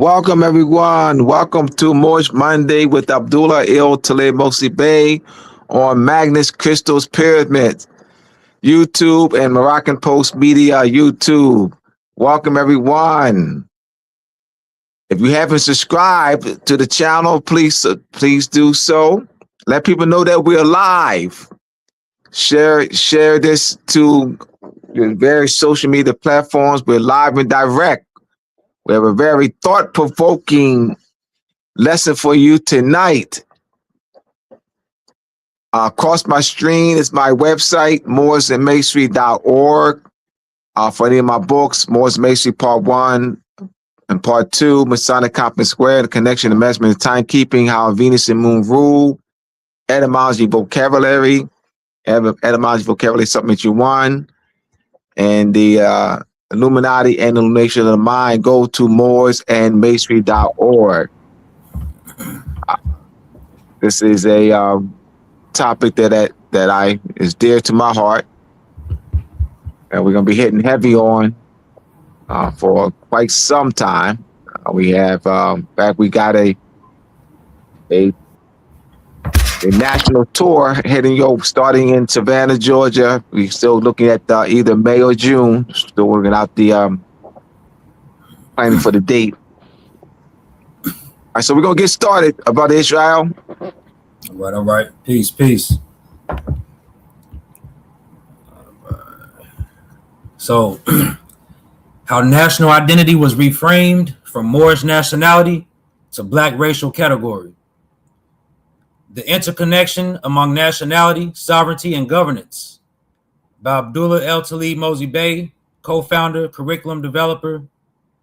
Welcome, everyone. Welcome to Moorish Monday with Abdullah Talib Mosi Bey on Magnus Crystal's Pyramid, YouTube, and Moroccan Post Media YouTube. Welcome, everyone. If you haven't subscribed to the channel, please do so. Let people know that we're live. Share this to your various social media platforms. We're live and direct. We have a very thought-provoking lesson for you tonight. Across my screen is my website, mooresandmasonry.org. For any of my books, Moors Masonry Part 1 and Part 2, Masonic Complex Square, The Connection to Measurement and Timekeeping, How Venus and Moon Rule, Etymology Vocabulary, Supplement You 1, and the Illuminati and Illumination of the Mind. Go to mooresandmasonry.org. This is a topic that is dear to my heart, and we're gonna be hitting heavy on for quite some time. We have we got a national tour starting in Savannah, Georgia. We're still looking at either May or June. Still working out the planning for the date. All right, so we're gonna get started about Israel. All right. Peace. So, how national identity was reframed from Moorish nationality to Black racial category. The interconnection among nationality, sovereignty, and governance by Abdullah Talib Mosi Bey, co-founder, curriculum developer,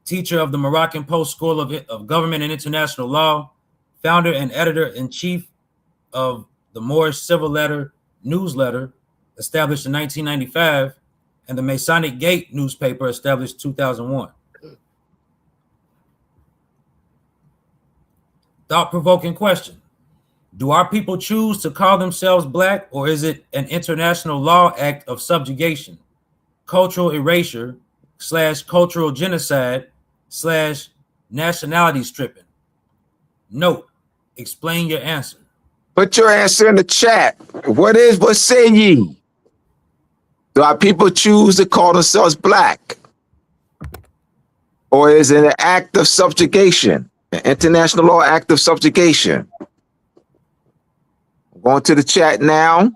teacher of the Moroccan Post School of Government and International Law, founder and editor-in-chief of the Moorish Civil Letter newsletter, established in 1995, and the Masonic Gate newspaper, established in 2001. Thought-provoking question. Do our people choose to call themselves Black, or is it an international law act of subjugation, cultural erasure, / cultural genocide, / nationality stripping? Note, explain your answer. Put your answer in the chat. What say ye? Do our people choose to call themselves Black? Or is it an act of subjugation, an international law act of subjugation? Going to the chat now.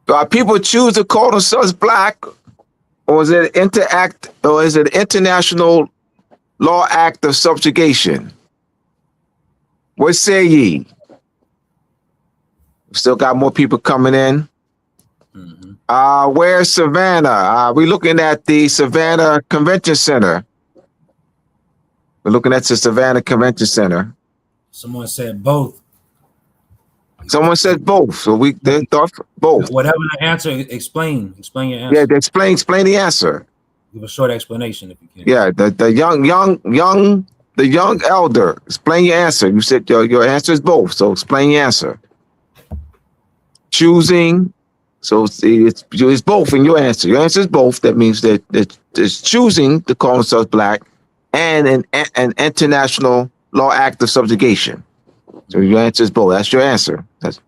Do our people choose to call themselves Black, or is it an international law act of subjugation? What say ye? Still got more people coming in. Mm-hmm. Where's Savannah? We're looking at the Savannah Convention Center. We're looking at the Savannah Convention Center. Someone said both. Someone said both. So they thought both. Whatever the answer, explain your answer. Yeah, explain the answer. Give a short explanation if you can. Yeah, the young elder. Explain your answer. You said your answer is both. So explain your answer. Choosing. So it's both in your answer. Your answer is both. That means that it's choosing to call themselves Black and an international law act of subjugation. So your answer is both. That's your answer. That's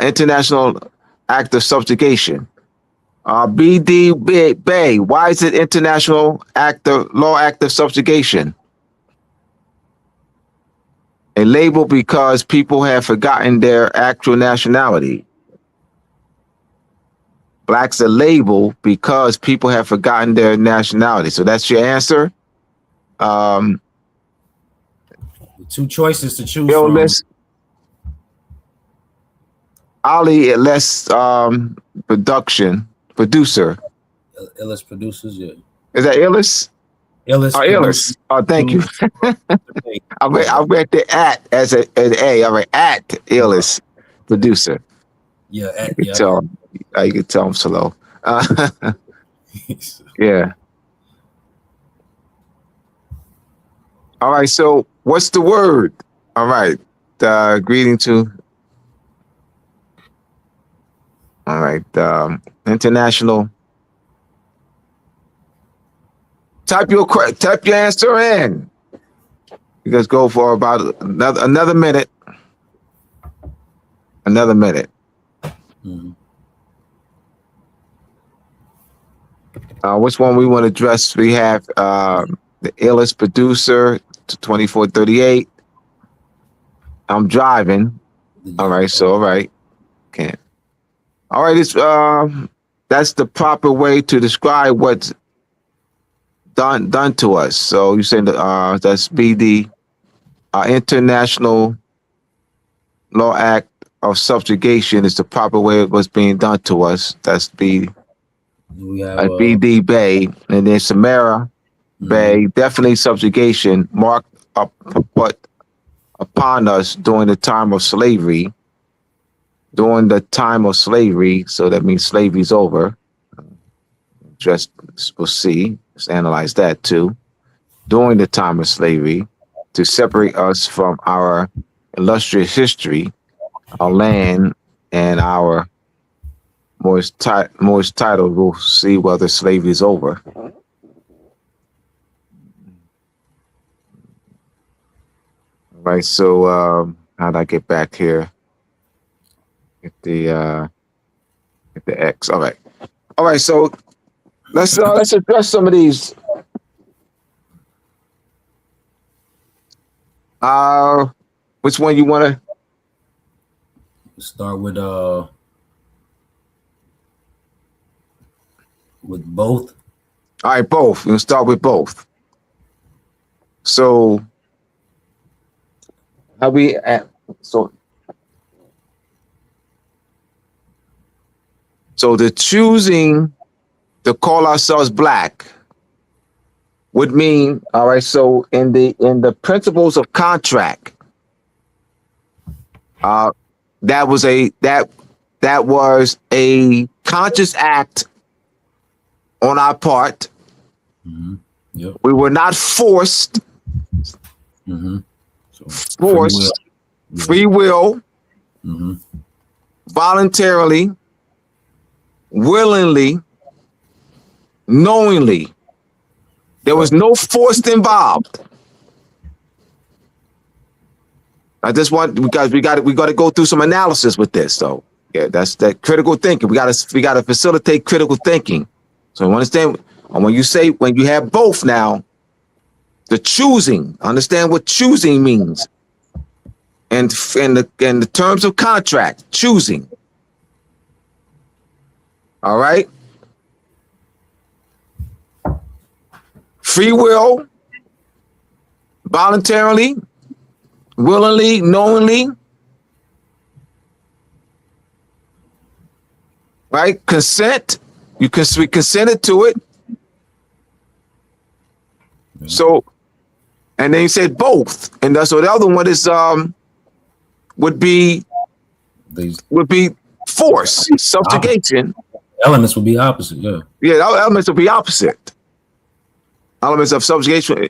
international act of subjugation. BD Bay, why is it international law act of subjugation? A label because people have forgotten their actual nationality. Black's a label because people have forgotten their nationality. So that's your answer. Two choices to choose Illness. from. Ali, less producer. Illis producers, yeah. Is that Illis? Illis. Illis. Oh, thank you. I read the at as an A. I read at Illis producer. Yeah, You can tell I'm slow. Yeah. All right, so what's the word? All right, greeting to. All right, international type your answer in. You guys go for about another minute. Another minute. Mm-hmm. Which one we want to address? We have the illest producer to 2438. I'm driving. All right, so all right. Can't. All right, it's that's the proper way to describe what's done to us. So you saying that that's BD International Law Act of Subjugation is the proper way it was being done to us. That's We have BD Bay, and then Samara Bay, definitely subjugation marked up put upon us during the time of slavery. During the time of slavery, so that means slavery's over. Just we'll see. Let's analyze that too. During the time of slavery, to separate us from our illustrious history, our land, and our Moorish title. We'll see whether slavery is over. All right. So how'd I get back here? Get the X. All right. All right. So let's address some of these. Which one you want to start with both? All right, both. We'll start with both. So how we at so the choosing to call ourselves black would mean, all right, so in the principles of contract, that was a conscious act on our part. Mm-hmm. Yep. We were not forced. Mm-hmm. So Forced, free will, mm-hmm. voluntarily, willingly, knowingly. There was no force involved. I just want we got to go through some analysis with this. So yeah, that's that critical thinking. We got to facilitate critical thinking. So understand, and when you have both now, the choosing, understand what choosing means, and in the terms of contract, choosing. All right. Free will, voluntarily, willingly, knowingly, right? Consent, we consented to it. Mm-hmm. So, and then you said both, and so the other one is would be force, subjugation. Elements would be opposite, yeah. Yeah, elements would be opposite. Elements of subjugation.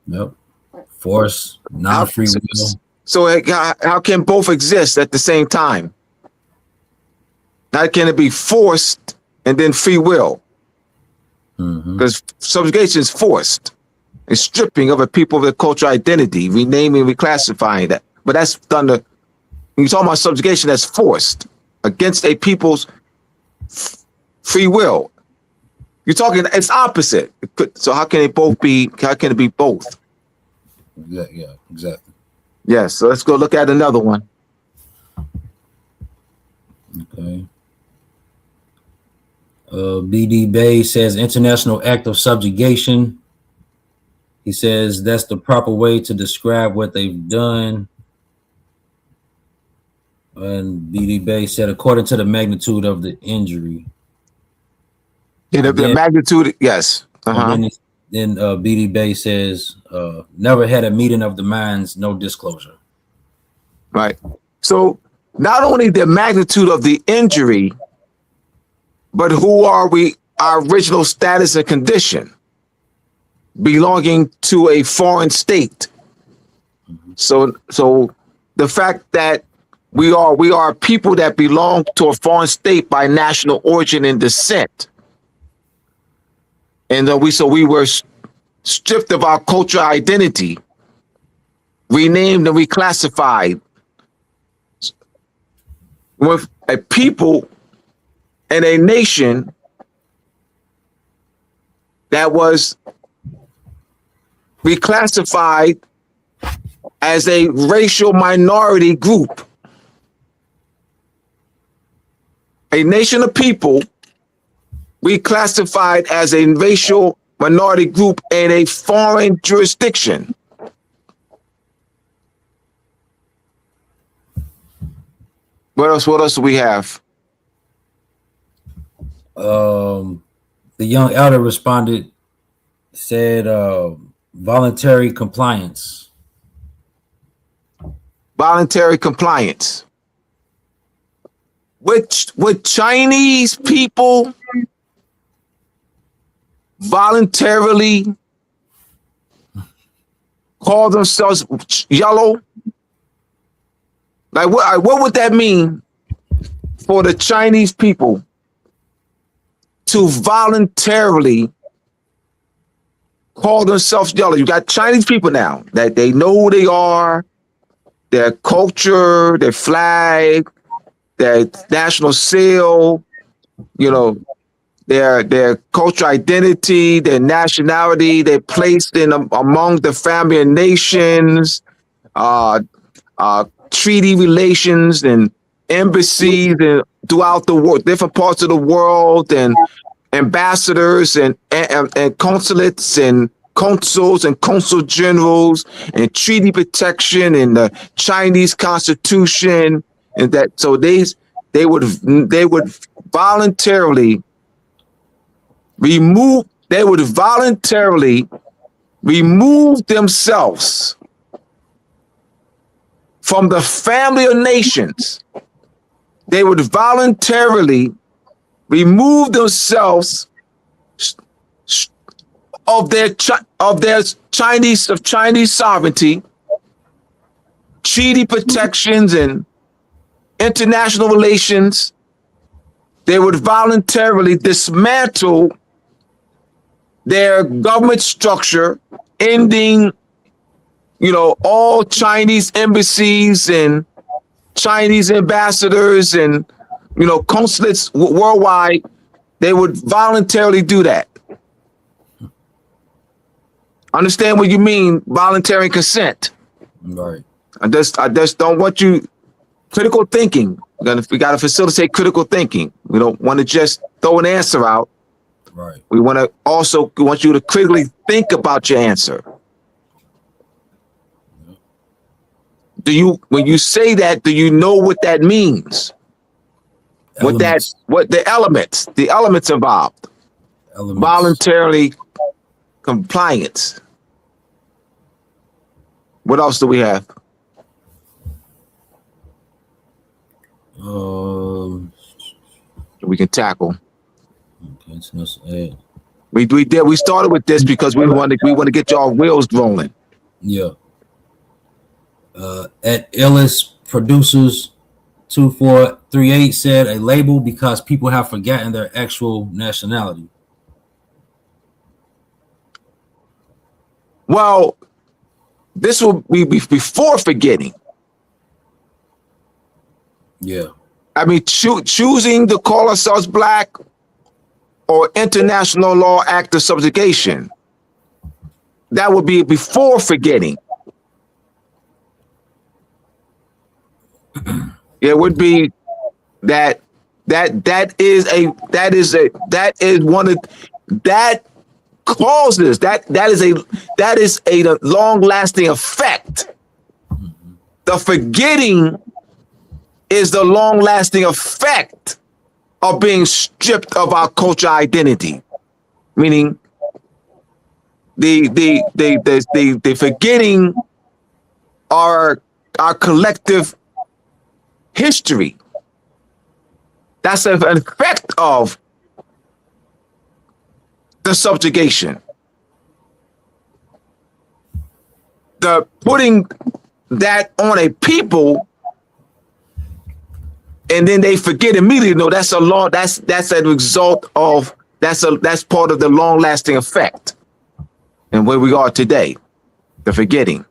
Yep. Force, non-free will. So how can both exist at the same time? How can it be forced and then free will? Because subjugation is forced. It's stripping of a people of their cultural identity, renaming, reclassifying that. But that's done when you talk about subjugation, that's forced against a people's free will. You're talking, it's opposite. So how can it be both? Yeah, exactly. Yes, so let's go look at another one. Okay. BD Bay says International Act of Subjugation. He says that's the proper way to describe what they've done. And BD Bay said according to the magnitude of the injury. Yeah, the magnitude, yes. Then BD Bay says, never had a meeting of the minds, no disclosure. Right. So not only the magnitude of the injury, but who are we, our original status and condition, belonging to a foreign state. So the fact that we are people that belong to a foreign state by national origin and descent. And we were stripped of our cultural identity, renamed and reclassified with a people and a nation that was reclassified as a racial minority group. A nation of people reclassified as a racial minority group in a foreign jurisdiction. What else do we have? The young elder responded, said voluntary compliance. Voluntary compliance. With Chinese people voluntarily call themselves yellow? Like what would that mean for the Chinese people to voluntarily call themselves yellow? You got Chinese people now that they know who they are, their culture, their flag, their national seal, you know, their cultural identity, their nationality. They're placed in among the family of nations, treaty relations and embassies and throughout the world, different parts of the world, and ambassadors and consulates and consuls and consul generals and treaty protection and the Chinese Constitution, and that so they would voluntarily remove themselves from the family of nations. They would voluntarily remove themselves of Chinese sovereignty, treaty protections, and international relations. They would voluntarily dismantle their government structure, ending, all Chinese embassies and Chinese ambassadors and, consulates worldwide. They would voluntarily do that. Understand what you mean, voluntary consent. Right. I just don't want you critical thinking. We got to facilitate critical thinking. We don't want to just throw an answer out. Right. We want you to critically think about your answer. When you say that, do you know what that means? Elements. What the elements involved. Elements. Voluntarily compliance. What else do we have? We can tackle. Okay, so let's add. We started with this because we want to get y'all wheels rolling. Yeah. At Illis Producers 2438 said a label because people have forgotten their actual nationality. Well, this will be before forgetting. Yeah. I mean, choosing to call ourselves black or international law act of subjugation, that would be before forgetting. It would be that is a long-lasting effect. The forgetting is the long-lasting effect of being stripped of our cultural identity, meaning the forgetting our collective history. That's an effect of the subjugation. The putting that on a people and then they forget immediately. No, that's a result of that's part of the long-lasting effect. and where we are today. The forgetting.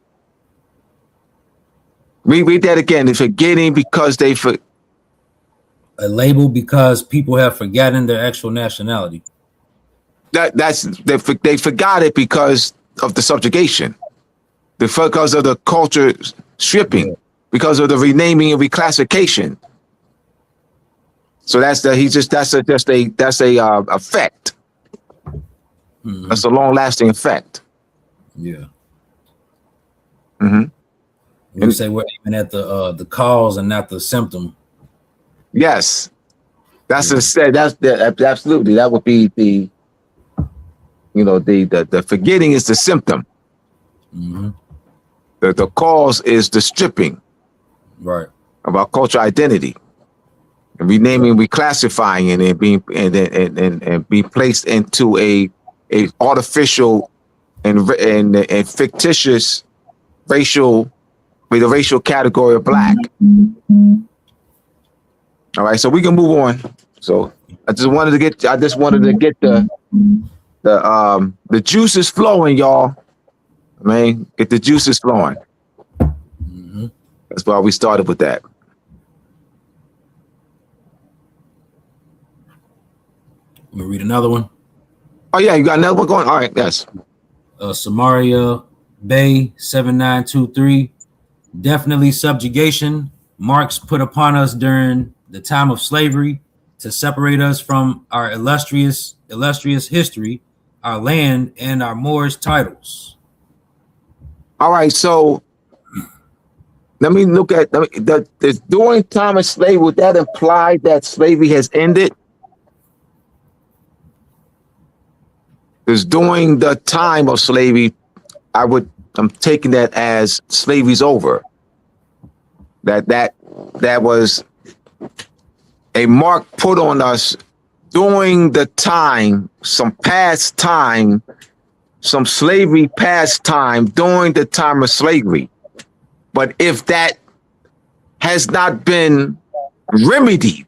Read that again. The forgetting because they A label because people have forgotten their actual nationality. They forgot it because of the subjugation, because of the culture stripping, because of the renaming and reclassification. So that's a effect. Mm-hmm. That's a long lasting effect. Yeah. Mm-hmm. You say we're aiming at the cause and not the symptom. Yes, that's absolutely, that would be the forgetting is the symptom. Mm-hmm. The cause is the stripping, right, of our cultural identity, and renaming, reclassifying it, and being placed into a artificial and fictitious racial, with a racial category of black. All right, so we can move on. So I just wanted to get the juices flowing, y'all. Man, get the juices flowing. Mm-hmm. That's why we started with that. We'll read another one. Oh yeah, you got another one going? All right, yes. Samaria Bay 7923. Definitely subjugation, marks put upon us during the time of slavery to separate us from our illustrious history, our land, and our Moorish titles. All right, so let me look at during time of slavery. Would that imply that slavery has ended? Because during the time of slavery, I'm taking that as slavery's over. That was a mark put on us during the time, some slavery past time during the time of slavery. But if that has not been remedied,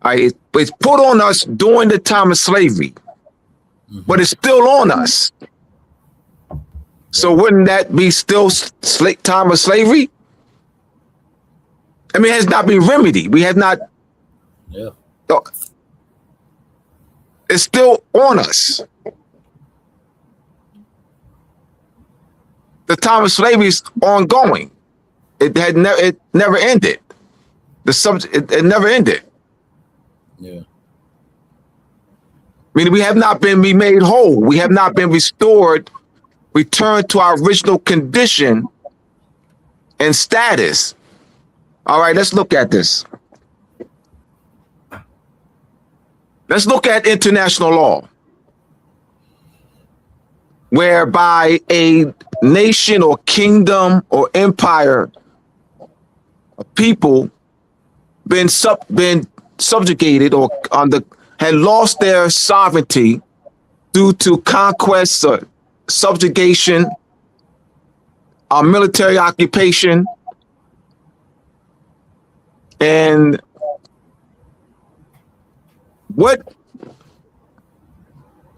it's put on us during the time of slavery, but it's still on us. So wouldn't that be still time of slavery? I mean, it has not been remedied. We have not. Yeah. It's still on us. The time of slavery is ongoing. It never ended. It never ended. Yeah. I mean, we have not been made whole. We have not been restored, returned to our original condition and status. All right, let's look at this. Let's look at international law, whereby a nation or kingdom or empire of people been subjugated or had lost their sovereignty due to conquest or subjugation, our military occupation, and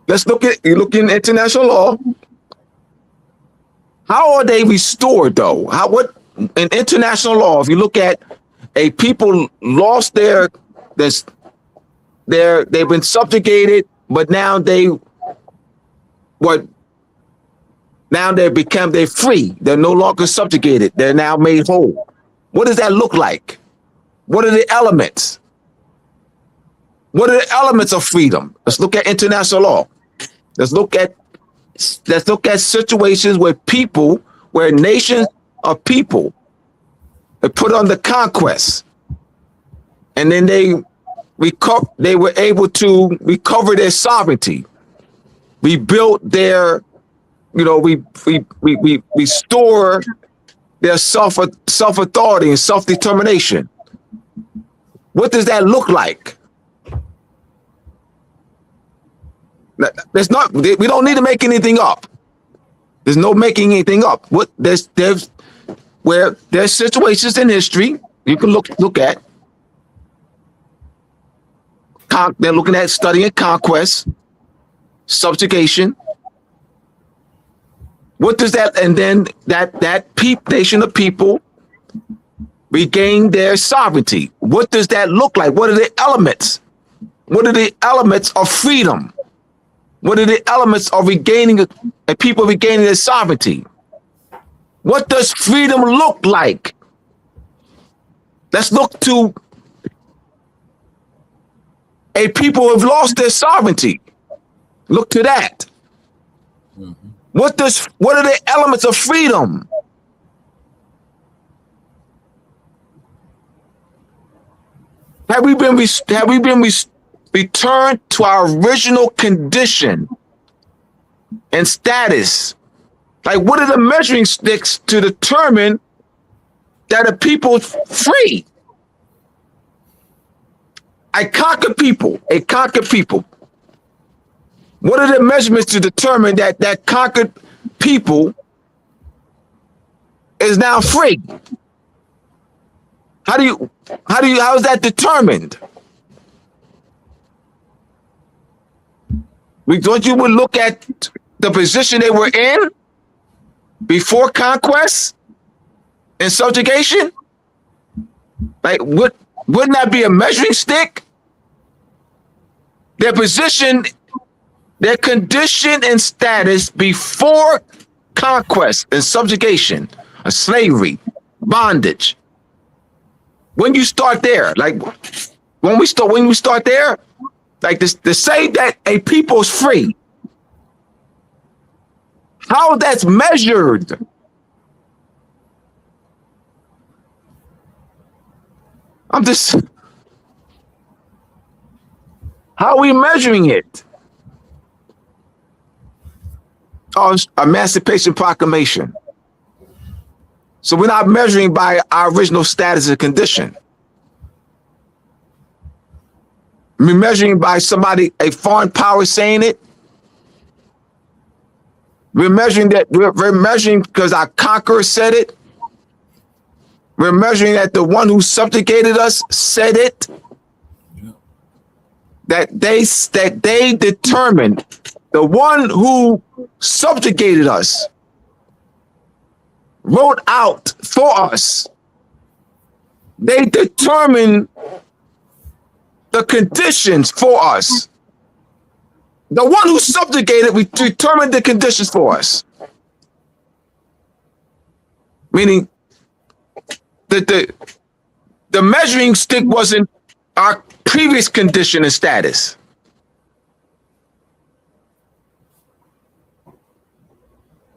let's look in international law. How are they restored though? In international law, if you look at a people lost they've been subjugated, but now they're free. They're no longer subjugated. They're now made whole. What does that look like? What are the elements? What are the elements of freedom? Let's look at international law. Let's look at situations where nations of people are put under conquest, and then they were able to recover their sovereignty, rebuilt their, we restore their self-authority and self-determination. What does that look like? We don't need to make anything up. There's no making anything up. There's situations in history you can look at. They're looking at studying conquest, subjugation, What does that, and then that nation of people regain their sovereignty. What does that look like? What are the elements? What are the elements of freedom? What are the elements of regaining a people regaining their sovereignty? What does freedom look like? Let's look to a people who have lost their sovereignty. Look to that. What are the elements of freedom? Have we been returned to our original condition and status? Like, what are the measuring sticks to determine that a people's free? A conquered people. What are the measurements to determine that conquered people is now free? How is that determined? Don't you would look at the position they were in before conquest and subjugation? Like, wouldn't that be a measuring stick? Their position, their condition and status before conquest and subjugation, slavery, bondage. When you start there, like when we start there, like this, to say that a people is free, how that's measured? How are we measuring it? Oh, Emancipation Proclamation. So we're not measuring by our original status and condition. We're measuring by somebody, a foreign power saying it. We're measuring because our conqueror said it. We're measuring that the one who subjugated us said it. Yeah. That they determined, the one who subjugated us wrote out for us. They determined the conditions for us. The one who subjugated, we determined the conditions for us. Meaning that the measuring stick wasn't our previous condition and status.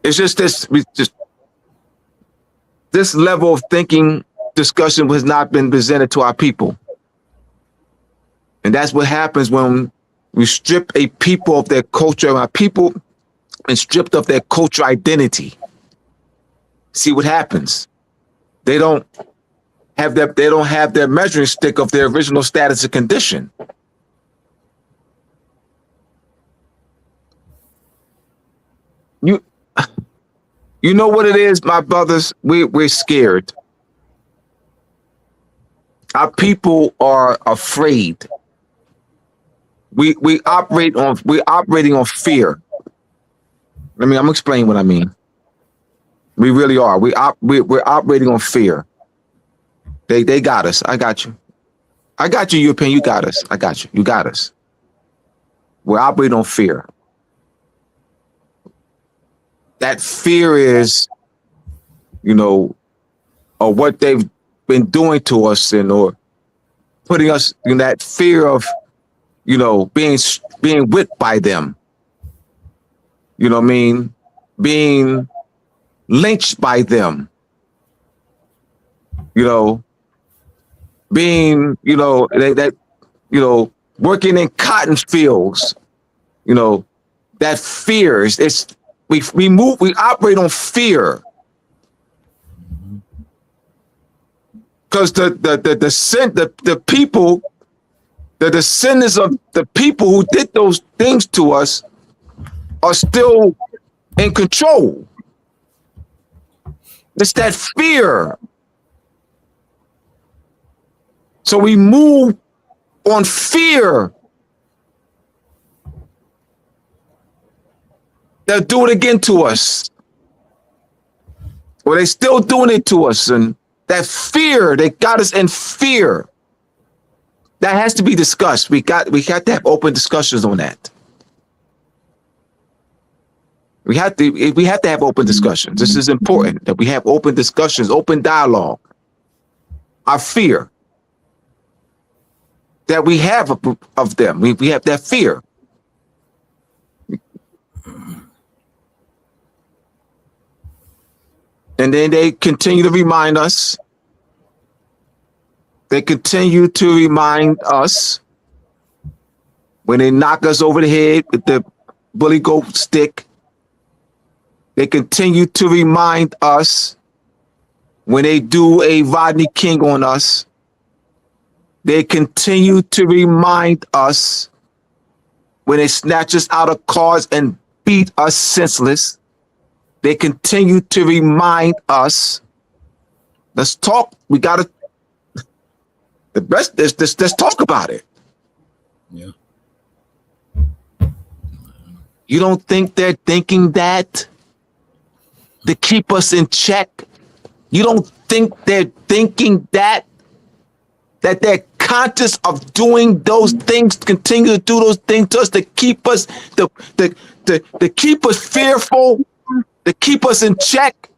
It's just this level of thinking discussion has not been presented to our people. And that's what happens when we strip a people of their culture, our people, and stripped of their cultural identity. See what happens. They don't have their measuring stick of their original status and condition. You know what it is, my brothers? We're scared. Our people are afraid. We're operating on fear. I'm gonna explain what I mean. We really are. We're operating on fear. They got us. I got you. I got you, European. You got us. I got you. You got us. We're operating on fear. That fear is, of what they've been doing to us, or putting us in that fear of, being whipped by them. You know what I mean? Being lynched by them. Being, working in cotton fields. That fear is we operate on fear. Because the descendants of the people who did those things to us are still in control. It's that fear. So we move on fear. They'll do it again to us. Well, they still doing it to us, and that fear, they got us in fear. That has to be discussed. We got to have open discussions on that. We have to have open discussions. This is important that we have open discussions, open dialogue. Our fear that we have of them. We have that fear. And then they continue to remind us. They continue to remind us when they knock us over the head with the bully goat stick. They continue to remind us when they do a Rodney King on us. They continue to remind us when they snatch us out of cars and beat us senseless. They continue to remind us. Let's talk. We gotta. The best. Let's talk about it. Yeah. You don't think they're thinking that to keep us in check? You don't think they're thinking that they're conscious of doing those things, continue to do those things to us to keep us to keep us fearful, to keep us in check?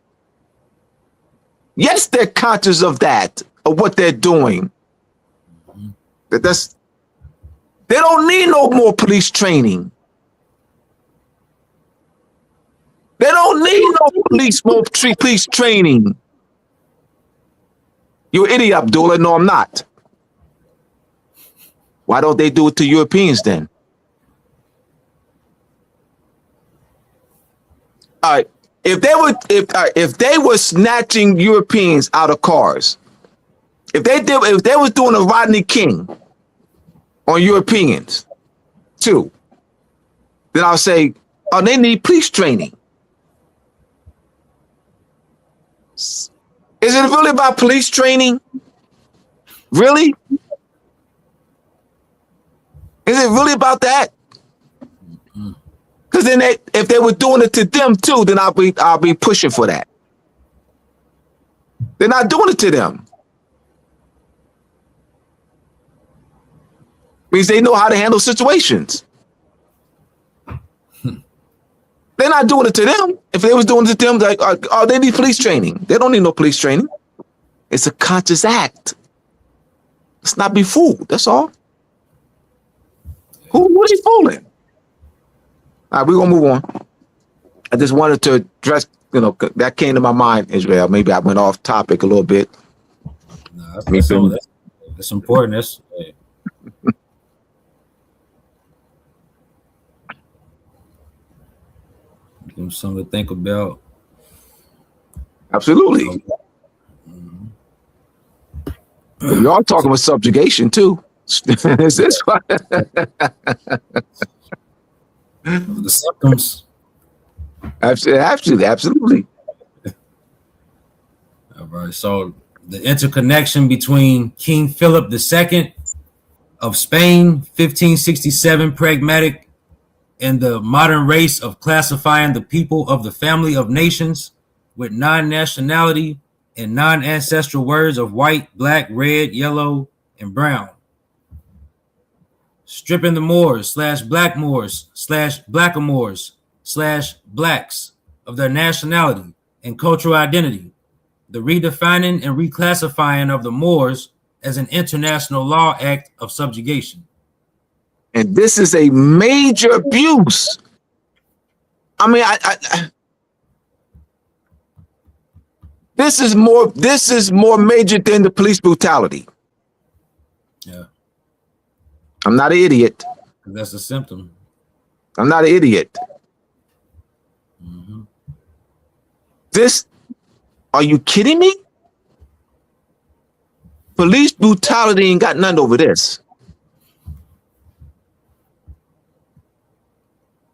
Yes, they're conscious of that, of what they're doing. They don't need no more police training. They don't need no police training. You're an idiot, Abdullah. No, I'm not. Why don't they do it to Europeans then? All right. If they were snatching Europeans out of cars, if they was doing a Rodney King on Europeans too, then I'll say, oh, they need police training. Is it really about police training? Really? Is it really about that? Because then if they were doing it to them too, then I'll be pushing for that. They're not doing it to them. Means they know how to handle situations. They're not doing it to them. If they was doing it to them, like, oh, they need police training. They don't need no police training. It's a conscious act. Let's not be fooled. That's all. Who's he fooling? All right, we're gonna move on. I just wanted to address, that came to my mind, Israel. Maybe I went off topic a little bit. No, that's important. That's give them something to think about. Absolutely. We are talking about subjugation too. Is this why? The symptoms. Absolutely. All right. So the interconnection between King Philip II of Spain, 1567 pragmatic, and the modern race of classifying the people of the family of nations with non-nationality and non-ancestral words of white, black, red, yellow, and brown. Stripping the Moors / black Moors / blackamoors / blacks of their nationality and cultural identity. The redefining and reclassifying of the Moors as an international law act of subjugation. And this is a major abuse. I mean, this is more major than the police brutality. Yeah. I'm not an idiot. That's a symptom. I'm not an idiot. Mm-hmm. Are you kidding me? Police brutality ain't got nothing over this.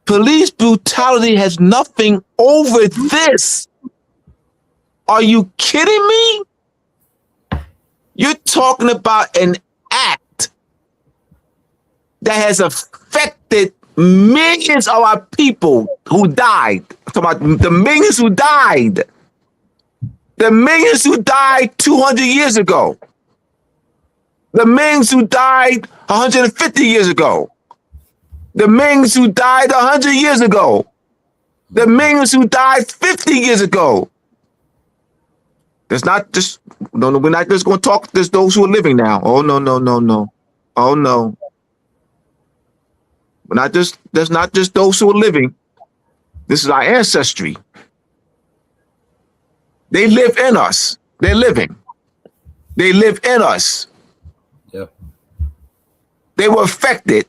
Police brutality has nothing over this. Are you kidding me? You're talking about an act that has affected millions of our people who died. I'm talking about the millions who died. The millions who died 200 years ago. The millions who died 150 years ago. The millions who died 100 years ago. The millions who died 50 years ago. There's not just, no, we're not just going to talk, there's those who are living now. Oh, no. Oh, no. There's not just those who are living. This is our ancestry. They live in us. They're living. They live in us. Yeah. They were affected.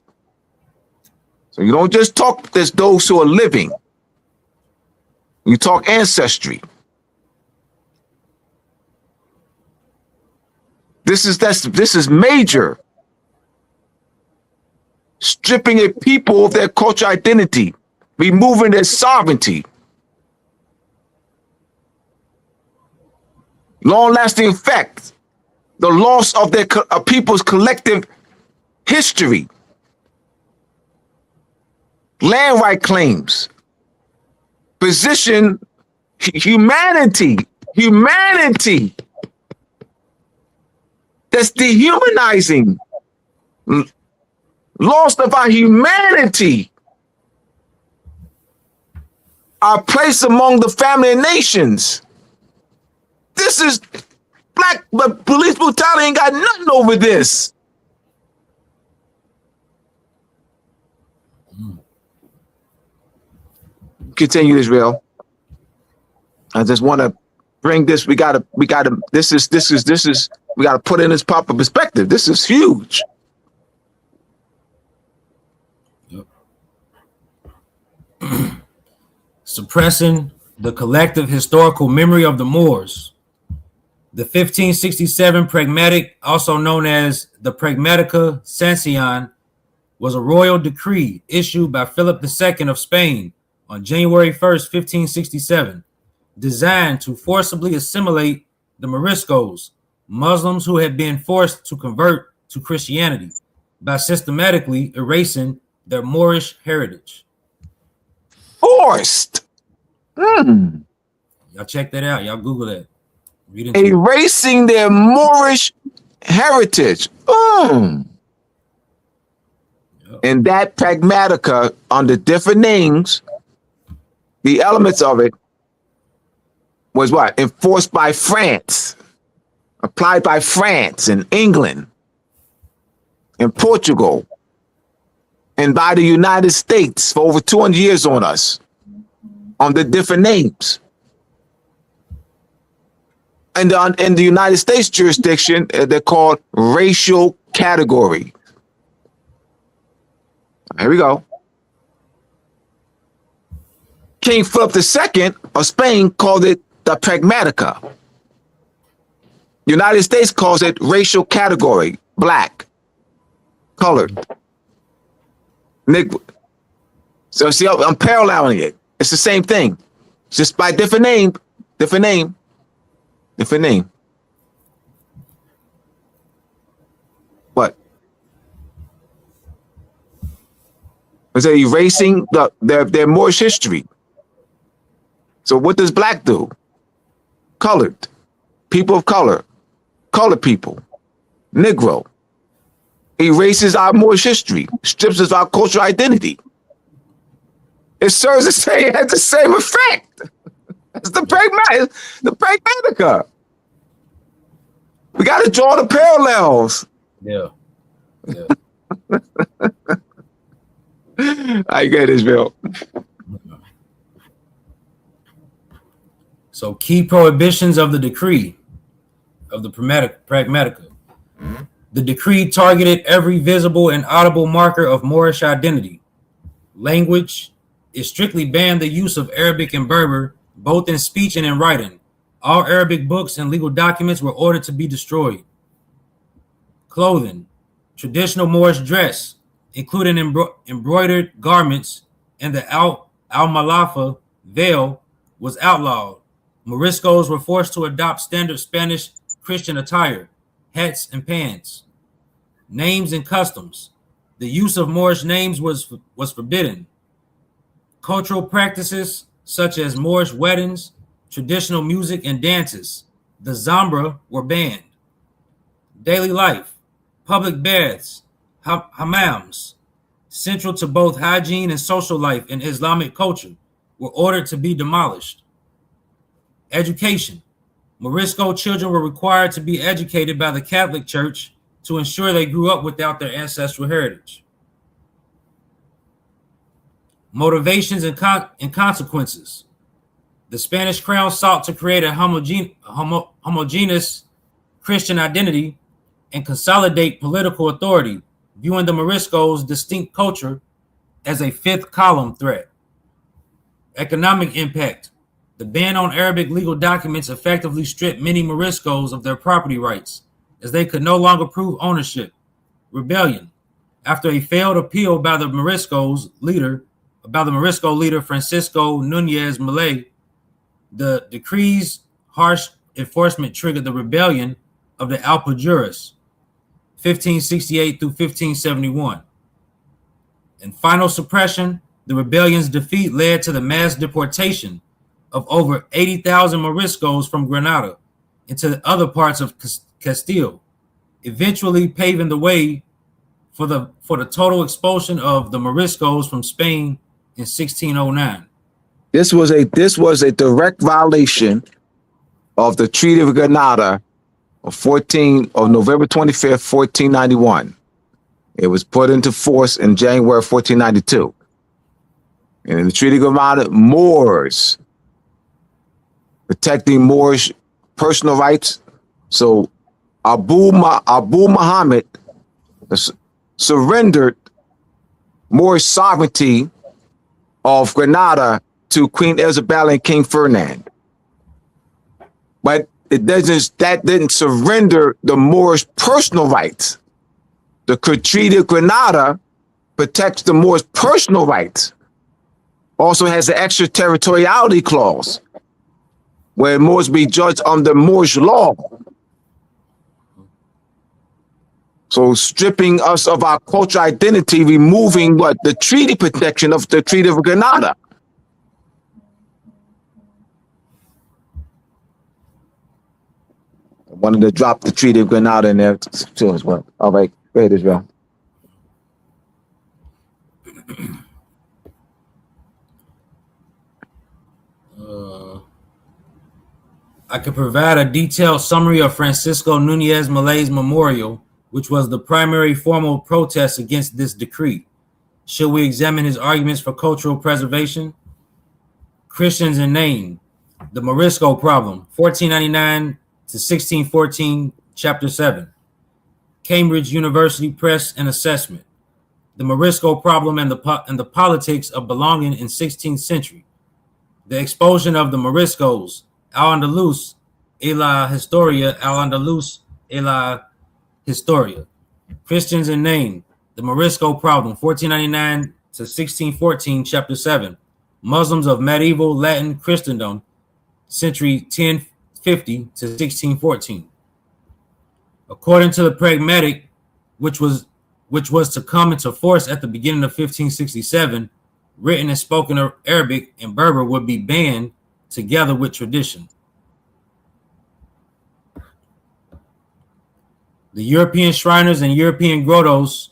So you don't just talk, there's those who are living. You talk ancestry. This is major. Stripping a people of their cultural identity, removing their sovereignty. Long-lasting effect, the loss of their people's collective history, land right claims, position, humanity. That's dehumanizing. Loss of our humanity. Our place among the family of nations. This is black, but police brutality ain't got nothing over this. Continue, Israel. I just want to bring this. We gotta. This is. We gotta put in its proper perspective. This is huge. Yep. Suppressing the collective historical memory of the Moors. The 1567 Pragmatic, also known as the Pragmatica Sanción, was a royal decree issued by Philip II of Spain on January 1st, 1567, designed to forcibly assimilate the Moriscos, Muslims who had been forced to convert to Christianity, by systematically erasing their Moorish heritage. Forced. Y'all check that out. Y'all Google that. Read into Erasing their Moorish heritage. Yep. And that Pragmatica, under different names, the elements of it was what? Enforced by France, applied by France and England and Portugal, and by the United States for over 200 years on us, under different names. And in the United States jurisdiction, they're called racial category. Here we go. King Philip II of Spain called it the Pragmatica. United States calls it racial category, black, colored. So see, I'm paralleling it. It's the same thing. It's just by different name. What? Was it erasing their Moorish history? So what does black do? Colored, people of color, colored people, Negro. Erases our Moorish history, strips us of our cultural identity. It serves the same, has the same effect. It's the Pragmatica. We got to draw the parallels. Yeah. I get it, Bill. So key prohibitions of the decree of the Pragmatica. Mm-hmm. The decree targeted every visible and audible marker of Moorish identity. Language. It strictly banned the use of Arabic and Berber, both in speech and in writing. All Arabic books and legal documents were ordered to be destroyed. Clothing. Traditional Moorish dress, including embroidered garments, and the al-malafa veil, was outlawed. Moriscos were forced to adopt standard Spanish Christian attire, hats and pants. Names and customs. The use of Moorish names was forbidden. Cultural practices such as Moorish weddings, traditional music and dances, the Zambra, were banned. Daily life, public baths, hammams, central to both hygiene and social life in Islamic culture, were ordered to be demolished. Education. Morisco children were required to be educated by the Catholic Church to ensure they grew up without their ancestral heritage. Motivations and consequences. The Spanish crown sought to create a homogeneous Christian identity and consolidate political authority, viewing the Morisco's distinct culture as a fifth column threat. Economic impact. The ban on Arabic legal documents effectively stripped many Moriscos of their property rights, as they could no longer prove ownership. Rebellion. After a failed appeal by the Morisco leader Francisco Núñez Malay, the decree's harsh enforcement triggered the rebellion of the Alpujarras, 1568 through 1571. In final suppression, the rebellion's defeat led to the mass deportation of over 80,000 Moriscos from Granada into the other parts of Castile, eventually paving the way for the total expulsion of the Moriscos from Spain in 1609. This was a direct violation of the Treaty of Granada of November 25th, 1491. It was put into force in January 1492. And in the Treaty of Granada, Moors, protecting Moorish personal rights. So Abu Muhammad surrendered Moorish sovereignty of Granada to Queen Isabella and King Ferdinand. But that didn't surrender the Moorish personal rights. The Treaty of Granada protects the Moorish personal rights. Also has an extraterritoriality clause where Moors be judged under Moorish law. So stripping us of our cultural identity, removing the treaty protection of the Treaty of Granada. I wanted to drop the Treaty of Granada in there too as well. All right, go ahead, Israel. I could provide a detailed summary of Francisco Núñez Malay's memorial, which was the primary formal protest against this decree. Should we examine his arguments for cultural preservation? Christians in name, the Morisco problem, 1499 to 1614, chapter 7. Cambridge University Press and Assessment. The Morisco problem and the politics of belonging in 16th century. The expulsion of the Moriscos, Al-Andalus y la Historia, Al-Andalus y la Historia. Christians in name, the Morisco problem, 1499 to 1614, chapter 7. Muslims of medieval Latin Christendom, century 1050 to 1614. According to the pragmatic, which was to come into force at the beginning of 1567, written and spoken Arabic and Berber would be banned together with tradition. The European Shriners and European grottos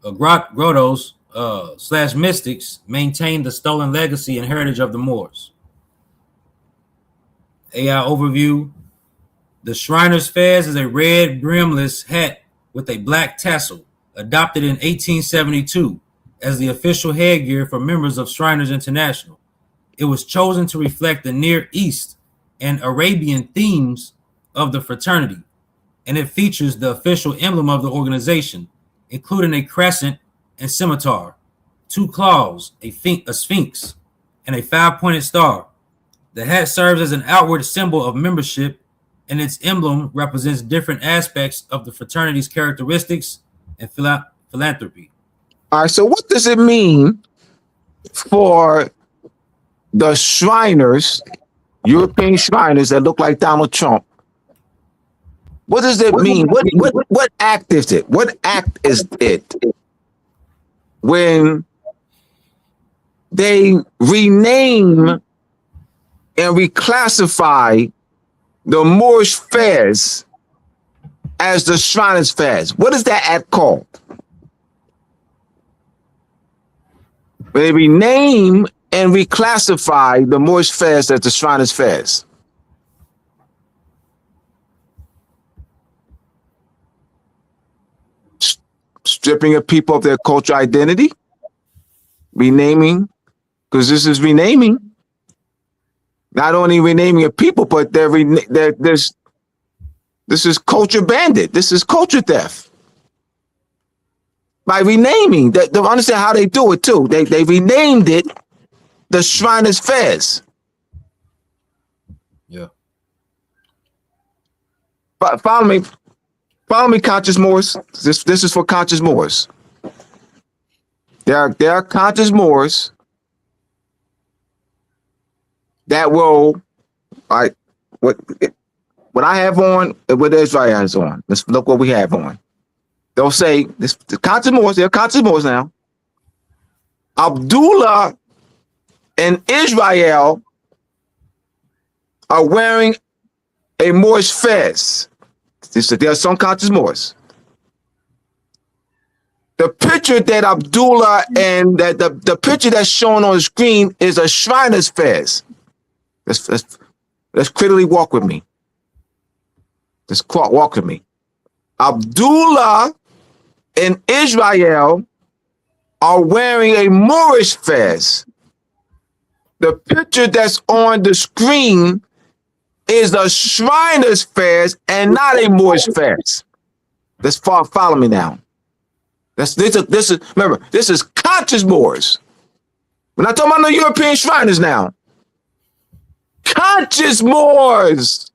/ mystics maintained the stolen legacy and heritage of the Moors. AI overview. The Shriner's fez is a red brimless hat with a black tassel, adopted in 1872 as the official headgear for members of Shriners International. It was chosen to reflect the Near East and Arabian themes of the fraternity, and it features the official emblem of the organization, including a crescent and scimitar, 2 claws, a sphinx, and a 5-pointed star. The hat serves as an outward symbol of membership, and its emblem represents different aspects of the fraternity's characteristics and philanthropy. All right, so what does it mean for the Shriners, European Shriners that look like Donald Trump? What does it mean? What act is it? What act is it when they rename and reclassify the Moorish fairs as the Shriners Fairs. What is that act called? They rename and reclassify the Moorish fairs as the Shriners Fairs. Stripping a people of their cultural identity, renaming, because this is renaming. Not only renaming a people, but this is culture bandit. This is culture theft. By renaming, they understand how they do it too. They renamed it the Shriners Fairs. Yeah. But follow me, conscious Moors. This is for conscious Moors. There are conscious Moors that will, like, what I have on and what Israel has on. Let's look what we have on. They'll say, the conscious Moors, they're conscious Moors now. Abdullah and Israel are wearing a Moorish fez. There are some conscious Moors. The picture that Abdullah and the picture that's shown on the screen is a Shriner's fez. Let's critically walk with me. Let's walk with me. Abdullah and Israel are wearing a Moorish fez. The picture that's on the screen is a Shriner's fez and not a Moorish fez. Let's follow me now. This is conscious Moors. We're not talking about no European Shriners now. Conscious Moors.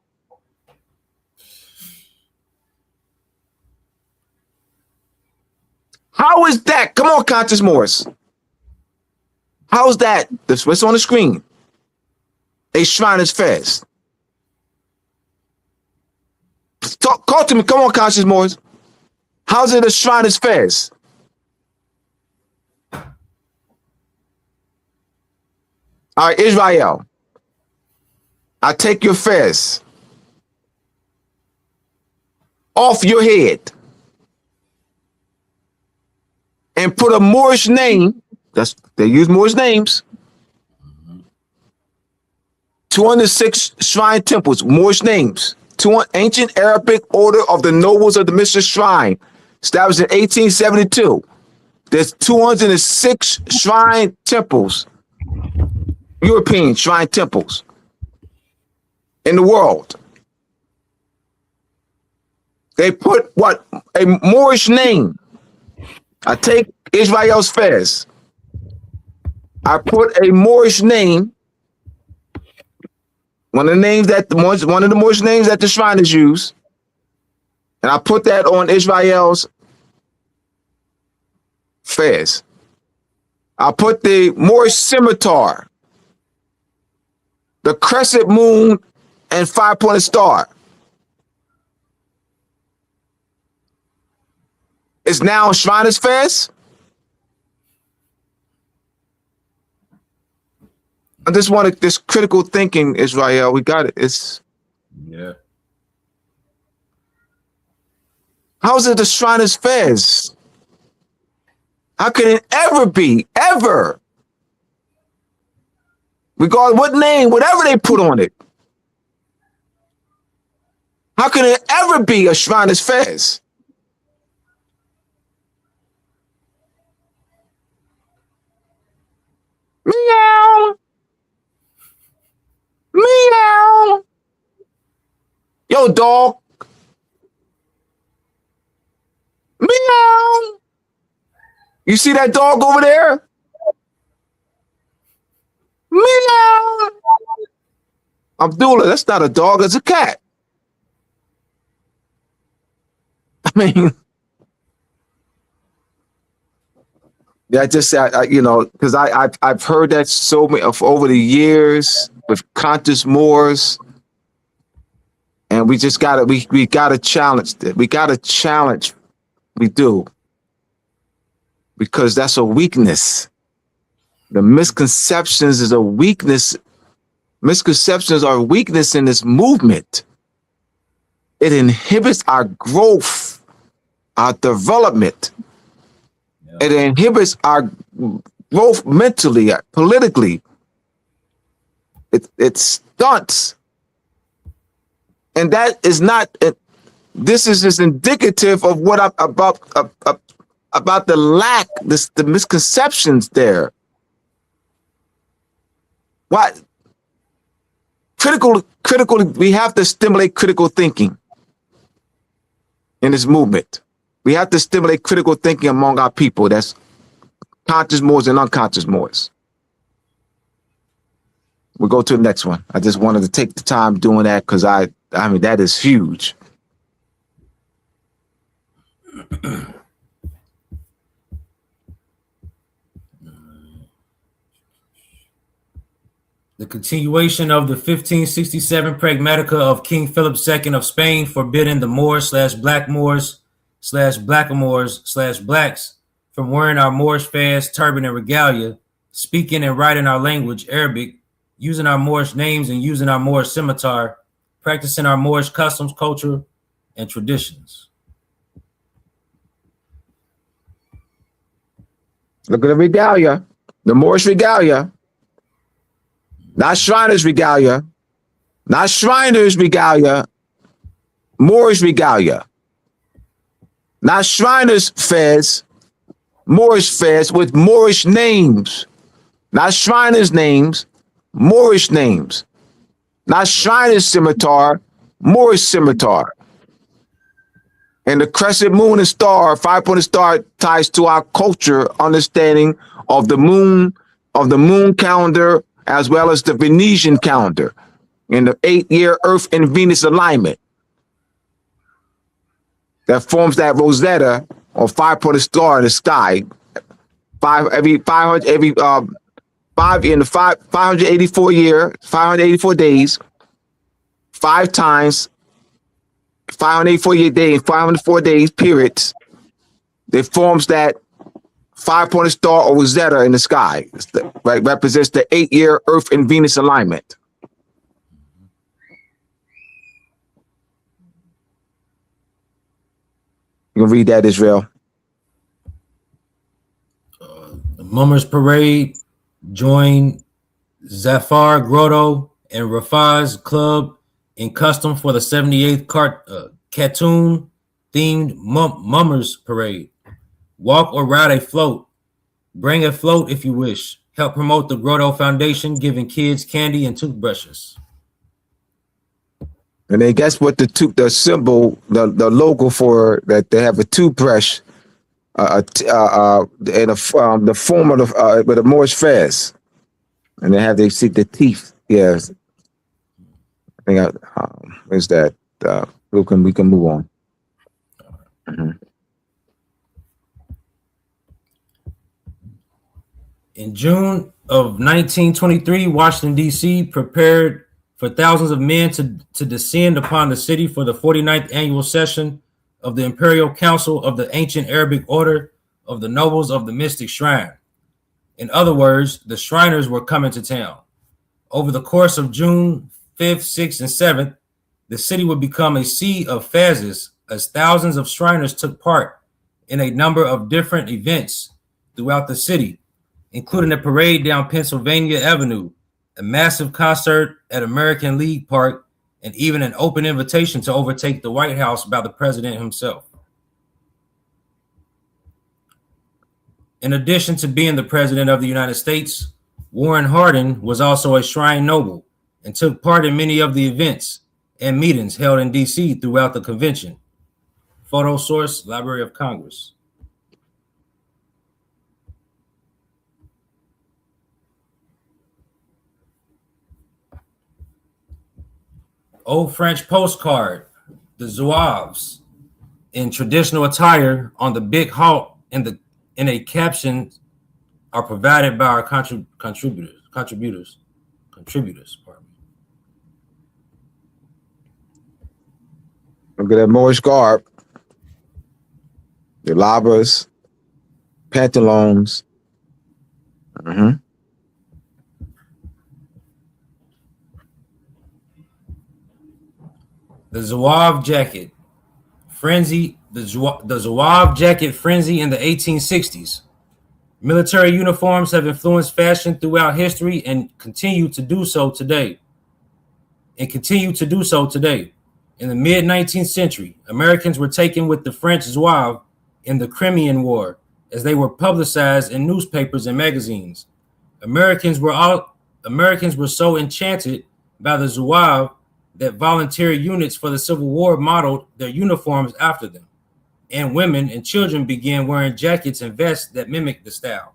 How is that? Come on, conscious Moors. How is that? That's what's on the screen. A Shriner's fez. Talk to me. Come on, conscious Moors. How's it a Shriner's fez? All right, Israel. I take your fez off your head and put a Moorish name. They use Moorish names. 206 shrine temples, Moorish names. Ancient Arabic order of the nobles of the Mystery Shrine, established in 1872. There's 206 shrine temples, European shrine temples in the world. They put what? A Moorish name. I take Israel's fez. I put a Moorish name. One of the Moorish names that the Shriners use, and I put that on Israel's fez. I put the Moorish scimitar, the crescent moon, and five-pointed star. It's now Shriners fez. I just wanted this critical thinking, Israel. We got it. Yeah. How's it the Shriners fez? How can it ever be? Ever? Regardless what name, whatever they put on it. How can it ever be a Shriners fez? Meow. Meow. Yo, dog. Meow. You see that dog over there? Meow. Abdullah, that's not a dog, it's a cat. I mean, yeah, because I've heard that so many over the years with conscious Moors, and we just gotta challenge that. We gotta challenge. We do, because that's a weakness. The misconceptions is a weakness. misconceptions or weakness in this movement. It inhibits our growth, our development. Yeah. It inhibits our growth mentally, politically. It stunts. And that is not, this is just indicative of what about the lack, the misconceptions there. What? Critical, we have to stimulate critical thinking in this movement. We have to stimulate critical thinking among our people. That's conscious Moors and unconscious Moors. We'll go to the next one. I just wanted to take the time doing that because I mean, that is huge. The continuation of the 1567 Pragmatica of King Philip II of Spain forbidding the Moors/Black Moors/Blackamoors/Blacks from wearing our Moorish fez, turban, and regalia, speaking and writing our language, Arabic, using our Moorish names and using our Moorish scimitar, practicing our Moorish customs, culture, and traditions. Look at the regalia, the Moorish regalia. Not Shriners regalia, not Shriners regalia, Moorish regalia. Not Shriners fez, Moorish fez with Moorish names. Not Shriners names, Moorish names. Not Shriners scimitar, Moorish scimitar. And the crescent moon and star, 5-pointed star, ties to our culture understanding of the moon calendar, as well as the Venetian calendar in the 8-year Earth and Venus alignment that forms that Rosetta or 5-pointed star in the sky. 584 days, 5 times 584 days, 504 days periods. That forms that 5-pointed star or Rosetta in the sky, right? Represents the 8-year Earth and Venus alignment. You can read that, Israel. The Mummers Parade joined Zafar Grotto and Rafaz Club in custom for the 78th cartoon themed Mummers Parade. Walk or ride a float. Bring a float if you wish. Help promote the Grotto Foundation, giving kids candy and toothbrushes. And then guess what the symbol, the logo for that, they have a toothbrush in the form of with a Moorish fez. And they see the teeth. Yes. I think is that we can move on. Mm-hmm. In June of 1923, Washington, D.C. prepared for thousands of men to descend upon the city for the 49th annual session of the Imperial Council of the Ancient Arabic Order of the Nobles of the Mystic Shrine. In other words, the Shriners were coming to town. Over the course of June 5th, 6th, and 7th, the city would become a sea of fezes as thousands of Shriners took part in a number of different events throughout the city, including a parade down Pennsylvania Avenue, a massive concert at American League Park, and even an open invitation to overtake the White House by the president himself. In addition to being the president of the United States, Warren Harding was also a Shrine noble and took part in many of the events and meetings held in D.C. throughout the convention. Photo source, Library of Congress. Old French postcard, the Zouaves in traditional attire on the big halt in a caption are provided by our contributors. Pardon me. Look at that Moorish garb, the labras, pantaloons. Mm-hmm. The Zouave jacket frenzy. The Zouave jacket frenzy in the 1860s. Military uniforms have influenced fashion throughout history and continue to do so today. In the mid-19th century, Americans were taken with the French Zouave in the Crimean War as they were publicized in newspapers and magazines. Americans were so enchanted by the Zouave that volunteer units for the Civil War modeled their uniforms after them, and women and children began wearing jackets and vests that mimicked the style.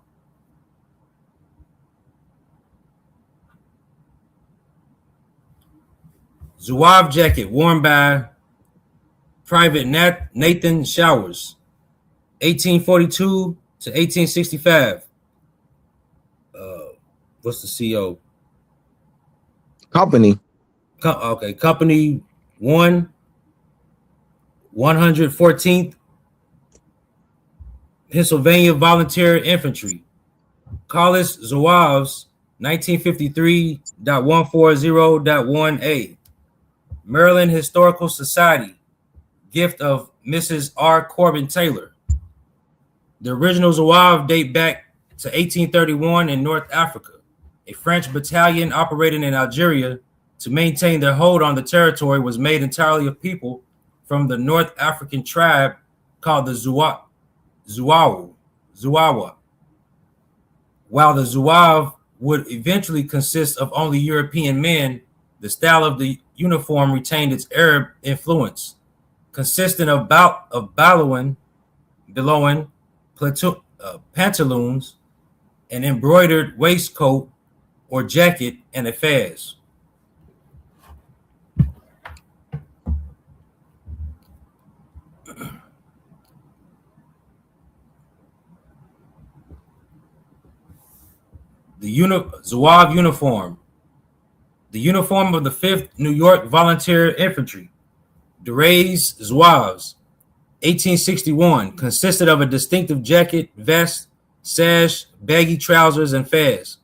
Zouave jacket worn by Private Nathan Showers, 1842 to 1865. What's the CO? Company. Company 114th Pennsylvania Volunteer Infantry. Collis Zouaves, 1953.140.1A. Maryland Historical Society, gift of Mrs. R. Corbin Taylor. The original Zouave date back to 1831 in North Africa. A French battalion operating in Algeria to maintain their hold on the territory was made entirely of people from the North African tribe called the Zouawa. While the Zouave would eventually consist of only European men, the style of the uniform retained its Arab influence, consisting of billowing pantaloons, an embroidered waistcoat or jacket, and a fez. The Zouave uniform. The uniform of the 5th New York Volunteer Infantry, Derays Zouaves, 1861, consisted of a distinctive jacket, vest, sash, baggy trousers, and fez.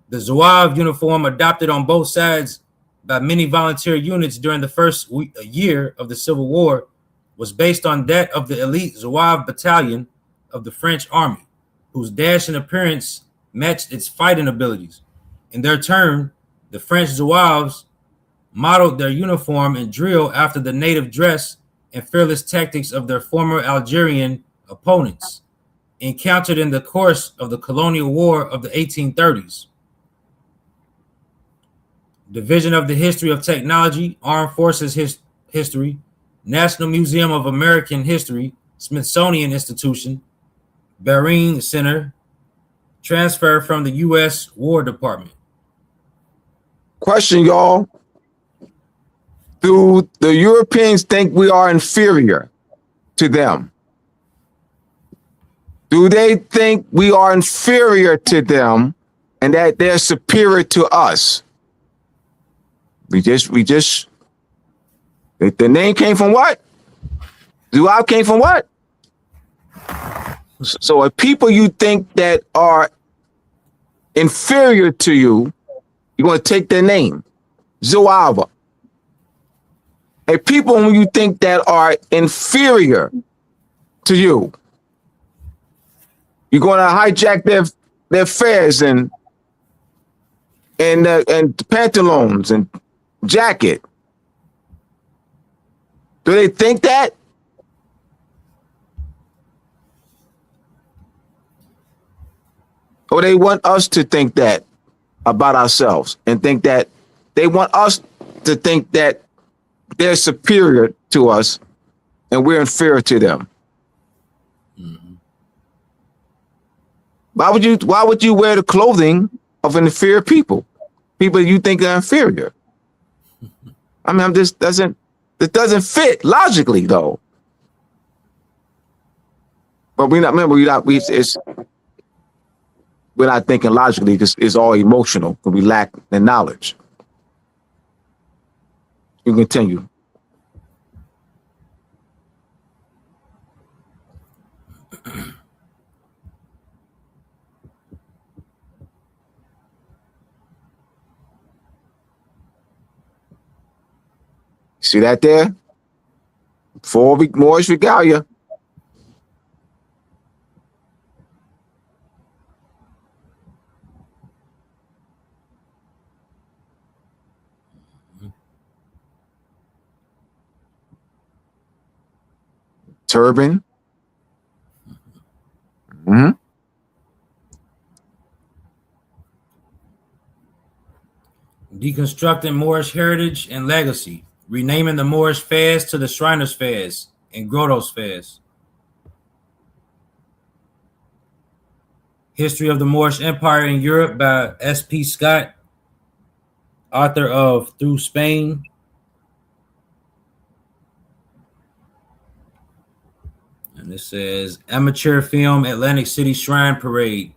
The Zouave uniform, adopted on both sides by many volunteer units during the first year of the Civil War, was based on that of the elite Zouave battalion of the French army, whose dash and appearance matched its fighting abilities. In their turn, the French Zouaves modeled their uniform and drill after the native dress and fearless tactics of their former Algerian opponents, encountered in the course of the colonial war of the 1830s. Division of the History of Technology, Armed Forces History, National Museum of American History, Smithsonian Institution, Barine Center, transfer from the U.S. War Department. Question, y'all. Do the Europeans think we are inferior to them? Do they think we are inferior to them and that they're superior to us? The name came from what? Zouave came from what? So if people you think that are inferior to you, you're going to take their name, Zouave. And people who you think that are inferior to you, you're going to hijack their fares and pantaloons and jacket. Do they think that? Or they want us to think that about ourselves and think that they want us to think that they're superior to us and we're inferior to them? Mm-hmm. Why would you wear the clothing of an inferior people you think are inferior? I mean, it doesn't fit logically though. But we're not thinking logically because it's all emotional because we lack the knowledge. You continue. See that there? Full Moorish regalia. Turban. Mm-hmm. Deconstructing Moorish heritage and legacy, renaming the Moorish fairs to the Shriners Fairs and Grotto's Fairs. History of the Moorish Empire in Europe by S.P. Scott, author of Through Spain. And this says amateur film Atlantic City Shrine Parade.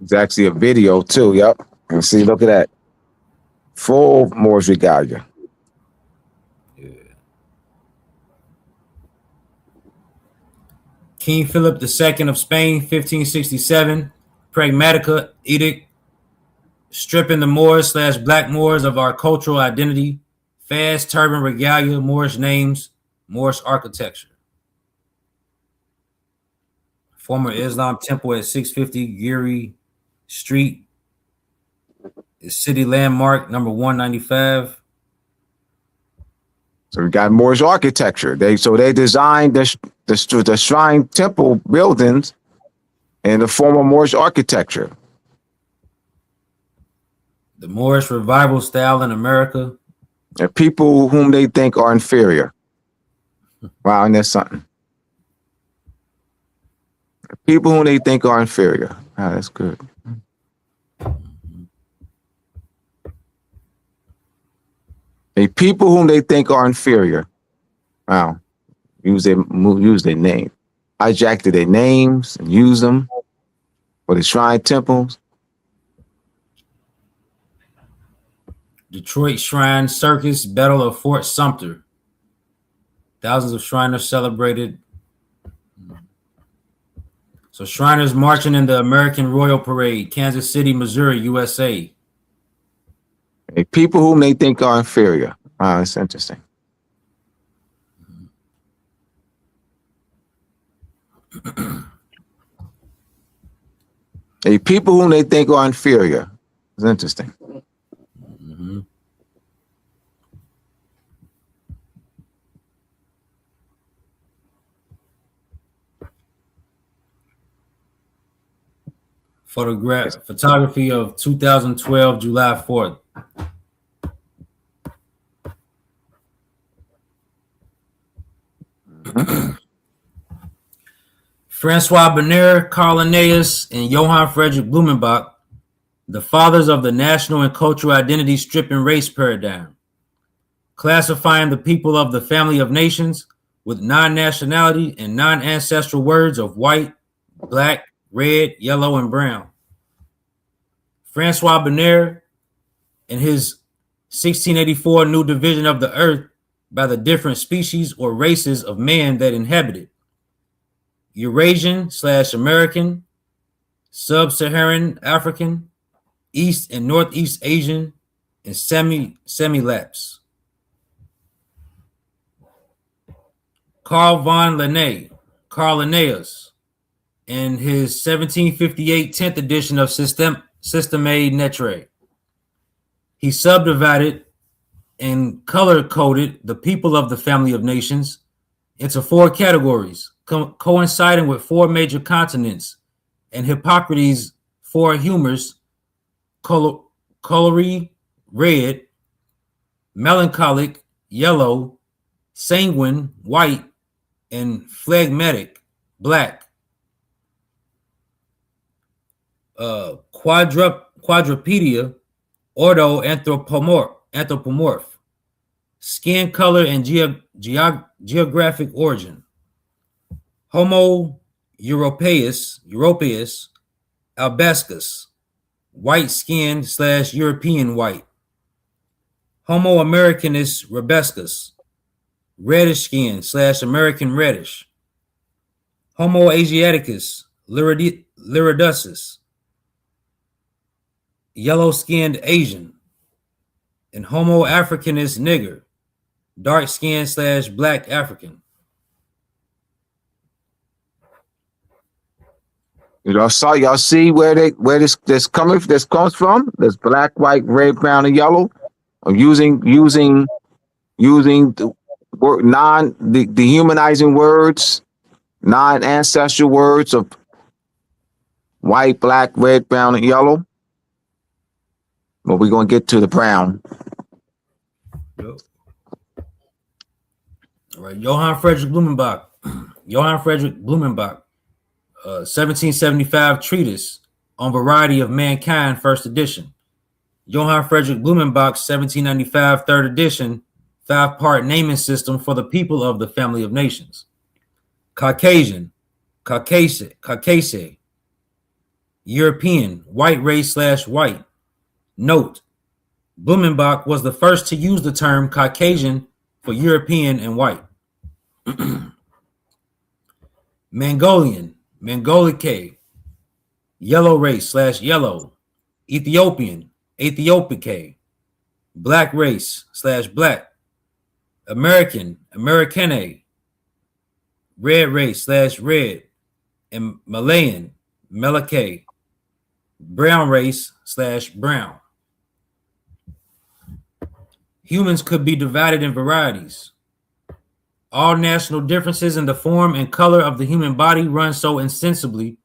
It's actually a video too. Yep. And see, look at that. Full Moorish regalia. Yeah. King Philip II of Spain, 1567, Pragmatica Edict, stripping the Moors / Black Moors of our cultural identity, fast turban regalia, Moorish names, Moorish architecture. Former Islam temple at 650 Geary Street is city landmark number 195. So we got Moorish architecture. They designed the shrine temple buildings in the form of Moorish architecture. The Moorish revival style in America. And people whom they think are inferior. Wow, and there's something. People whom they think are inferior. Ah, that's good. A people whom they think are inferior. Wow. Use their name. Hijacked their names and use them for the shrine temples. Detroit Shrine Circus Battle of Fort Sumter. Thousands of Shriners celebrated. So Shriners marching in the American Royal Parade, Kansas City, Missouri, USA. A people whom they think are inferior. Wow, that's interesting. A people whom they think are inferior. It's interesting. Mm-hmm. Photography of 2012, July 4th. Francois Bernier, Carl Linnaeus, and Johann Friedrich Blumenbach, the fathers of the national and cultural identity stripping race paradigm, classifying the people of the family of nations with non-nationality and non-ancestral words of white, black, red, yellow, and brown. Francois Bernier, in his 1684 new division of the earth by the different species or races of man that inhabit it: Eurasian / American, Sub-Saharan African, East and Northeast Asian, and semi-lapse. Carl von Linné, Carl Linnaeus, in his 1758 10th edition of Système Netre, he subdivided and color-coded the people of the family of nations into 4 categories, coinciding with 4 major continents and Hippocrates' 4 humors: cholery, red; melancholic, yellow; sanguine, white; and phlegmatic, black. Quadrupedea, ordo anthropomorph, skin color and geographic origin. Homo europaeus, albascus, white skin / European white. Homo americanus rebescus, reddish skin / American reddish. Homo asiaticus liridosus, yellow skinned Asian. And Homo africanus nigger, dark skin / black African. Y'all see where this comes from? This black, white, red, brown, and yellow. Of using the word dehumanizing words, non-ancestral words of white, black, red, brown, and yellow. But we're gonna get to the brown. Yep. All right, Johann Friedrich Blumenbach. 1775 treatise on variety of mankind, first edition. Johann Friedrich Blumenbach, 1795, third edition, 5-part naming system for the people of the family of nations. Caucasian, Caucase, European, white race / white. Note, Blumenbach was the first to use the term Caucasian for European and white. Mongolian, Mongolique, yellow race / yellow. Ethiopian, Ethiopique, black race / black. American, Americane, red race / red. And Malayan, Malake, brown race / brown. Humans could be divided in varieties. All national differences in the form and color of the human body run so insensibly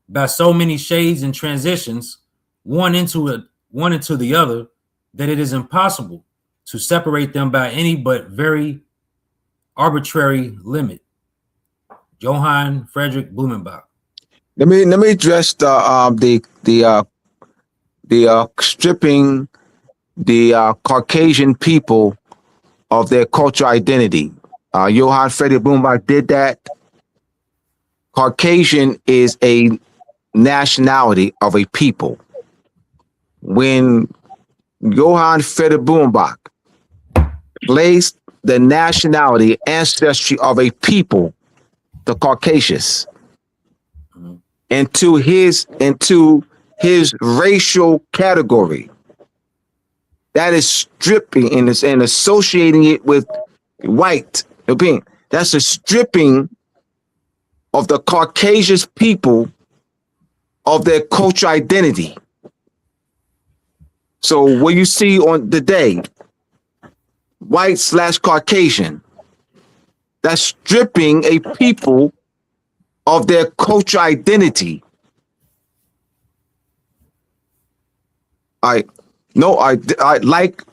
by so many shades and transitions, one into the other, that it is impossible to separate them by any but very arbitrary limit. Johann Friedrich Blumenbach. Let me address the stripping the Caucasian people of their cultural identity. Johann Friedrich Blumenbach did that. Caucasian is a nationality of a people. When Johann Friedrich Blumenbach placed the nationality, ancestry of a people, the Caucasus, into his racial category, that is stripping and associating it with white. That's a stripping of the Caucasus people of their cultural identity. So what you see on the day, white / Caucasian, that's stripping a people of their cultural identity. I like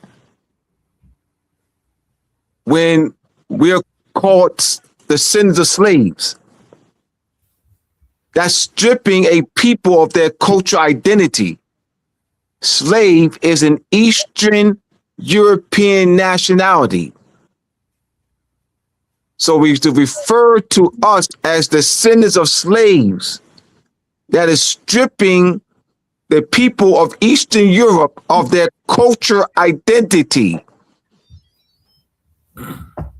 when we're called the sins of slaves. That's stripping a people of their cultural identity. Slave is an Eastern European nationality. So we used to refer to us as descendants of slaves. That is stripping the people of Eastern Europe of their cultural identity.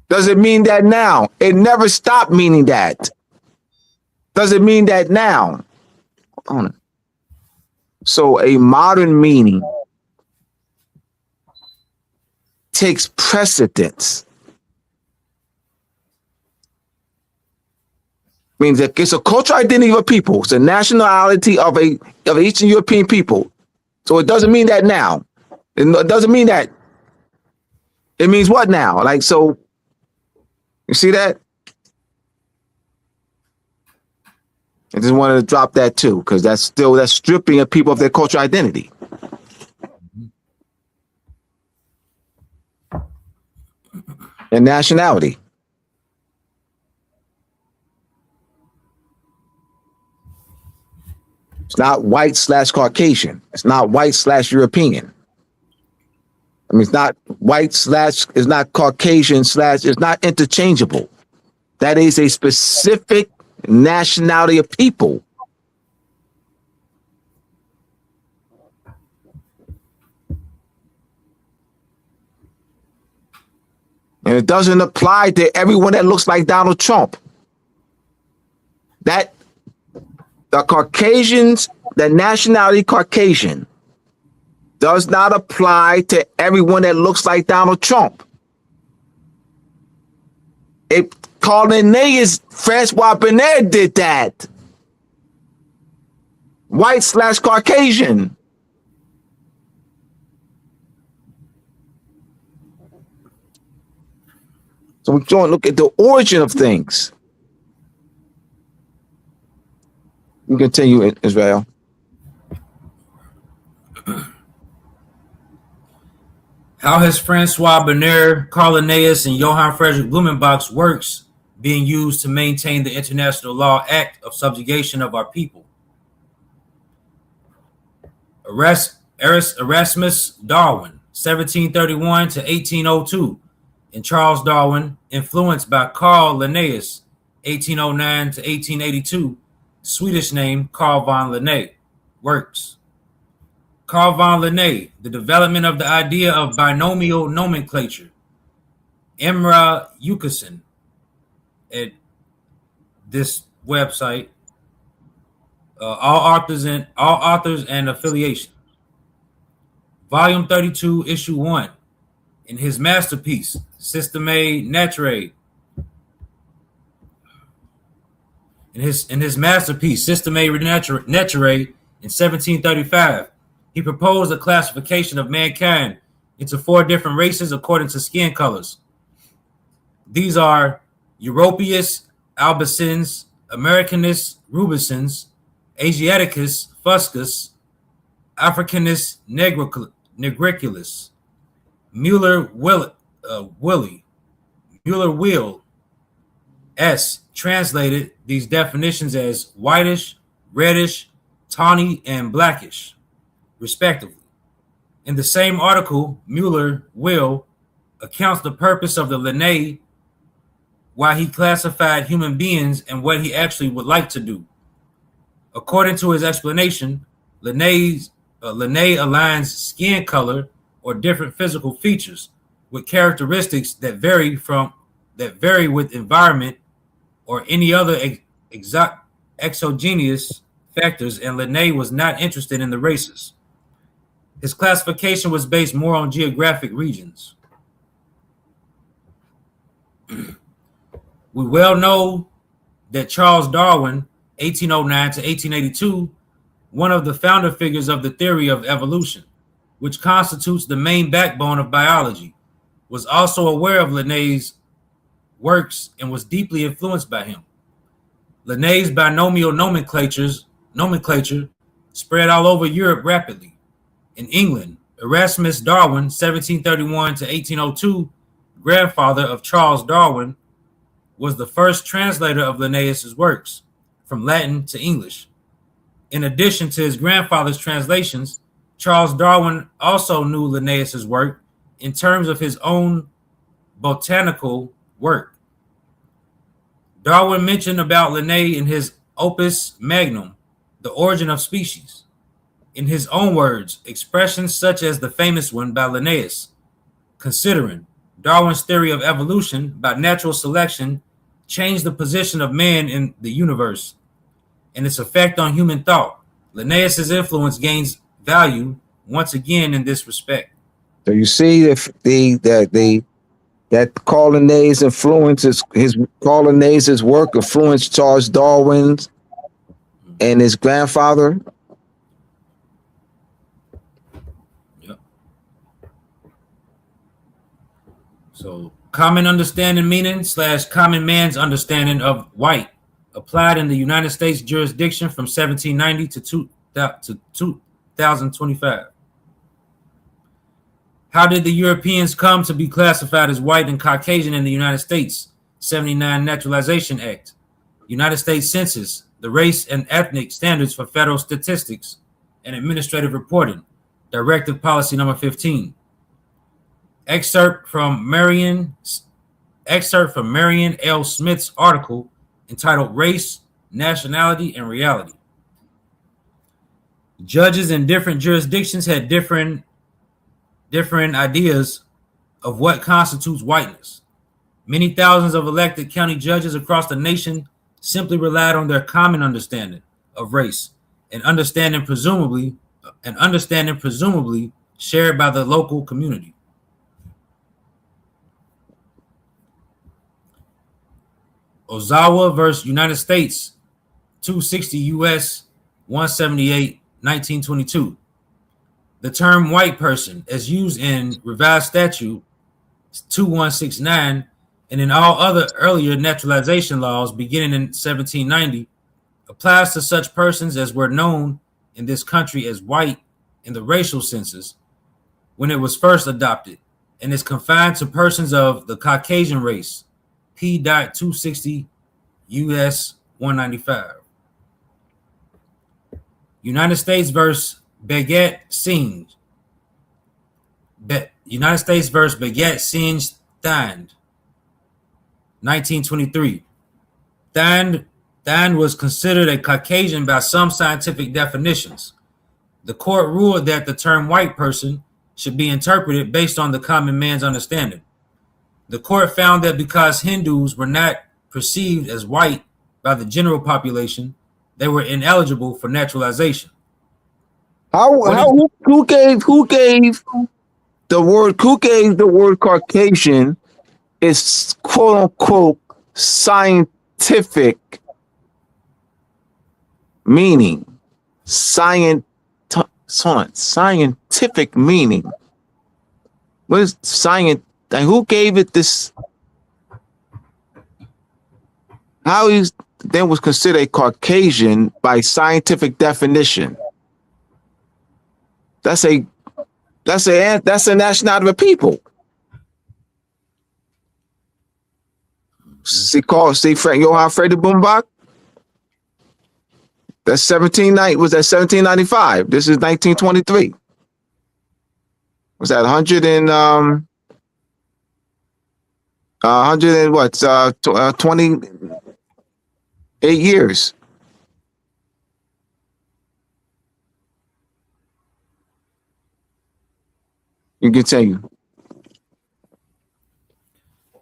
Does it mean that now? It never stopped meaning that. Does it mean that now? So a modern meaning takes precedence. Means that it's a cultural identity of a people. It's a nationality of Eastern European people. So it doesn't mean that now. It doesn't mean that. It means what now? Like, so you see that? I just wanted to drop that too, because that's stripping of people of their cultural identity. And nationality. It's not white / Caucasian. It's not white / European. I mean, it's not white / it's not Caucasian / it's not interchangeable. That is a specific nationality of people. And it doesn't apply to everyone that looks like Donald Trump. That the Caucasians, the nationality Caucasian, does not apply to everyone that looks like Donald Trump. Linnaeus, Francois Bernard did that. White/Caucasian. So we're going to look at the origin of things. We continue, Israel. How has Francois Bernard, Carl Linnaeus, and Johann Friedrich Blumenbach's works being used to maintain the international law act of subjugation of our people? Erasmus Darwin, 1731 to 1802, and Charles Darwin, influenced by Carl Linnaeus, 1809 to 1882, Swedish name Carl von Linné, works. Carl von Linné, The Development of the Idea of Binomial Nomenclature. Imre Uekerson, at this website. All authors and affiliation. Volume 32, Issue 1. In his masterpiece, Systemae Naturae. In his masterpiece, Systemae Naturae, in 1735, he proposed a classification of mankind into 4 different races according to skin colors. These are Europaeus albicans, Americanus rubicans, Asiaticus fuscus, Africanus negriculus, Mueller-Wheel S translated these definitions as whitish, reddish, tawny, and blackish, respectively. In the same article, Mueller-Wheel accounts the purpose of the Linné, why he classified human beings, and what he actually would like to do. According to his explanation, Linné aligns skin color or different physical features with characteristics that vary with environment or any other exogenous factors, and Linné was not interested in the races. His classification was based more on geographic regions. We well know that Charles Darwin, 1809 to 1882, one of the founder figures of the theory of evolution, which constitutes the main backbone of biology, was also aware of Linné's works and was deeply influenced by him. Linné's binomial nomenclature spread all over Europe rapidly. In England, Erasmus Darwin, 1731 to 1802, grandfather of Charles Darwin, was the first translator of Linnaeus's works from Latin to English. In addition to his grandfather's translations, Charles Darwin also knew Linnaeus's work in terms of his own botanical work. Darwin mentioned about Linné in his Opus Magnum, The Origin of Species. In his own words, expressions such as the famous one by Linnaeus, considering Darwin's theory of evolution by natural selection changed the position of man in the universe and its effect on human thought. Linnaeus's influence gains value once again in this respect. So you see that Carl Linnaeus influences Carl Linnaeus's work influenced Charles Darwin's and his grandfather. Yep. So common understanding meaning / common man's understanding of white applied in the United States jurisdiction from 1790 to 2025. How did the Europeans come to be classified as white and Caucasian in the United States? 79 Naturalization Act, United States Census, the Race and Ethnic Standards for Federal Statistics and Administrative Reporting, Directive Policy Number 15. Excerpt from Marion L. Smith's article entitled Race, Nationality, and Reality. Judges in different jurisdictions had different ideas of what constitutes whiteness. Many thousands of elected county judges across the nation simply relied on their common understanding of race, an understanding presumably shared by the local community. Ozawa versus United States, 260 U.S. 178, 1922. The term white person, as used in Revised Statute 2169 and in all other earlier naturalization laws beginning in 1790, applies to such persons as were known in this country as white in the racial census when it was first adopted, and is confined to persons of the Caucasian race, P.260 U.S. 195. United States versus Beget Singh. United States versus Beget Singh Thand, 1923. Thand was considered a Caucasian by some scientific definitions. The court ruled that the term white person should be interpreted based on the common man's understanding. The court found that because Hindus were not perceived as white by the general population, they were ineligible for naturalization. Who gave the word Caucasian its quote unquote scientific meaning? Scientific meaning. What is science? Who gave it this? How is then was considered a Caucasian by scientific definition? That's a nationality of a people. See Frank Johann Friedrich Bumbach. That's 1795. This is 1923. Was that 28 years? You continue.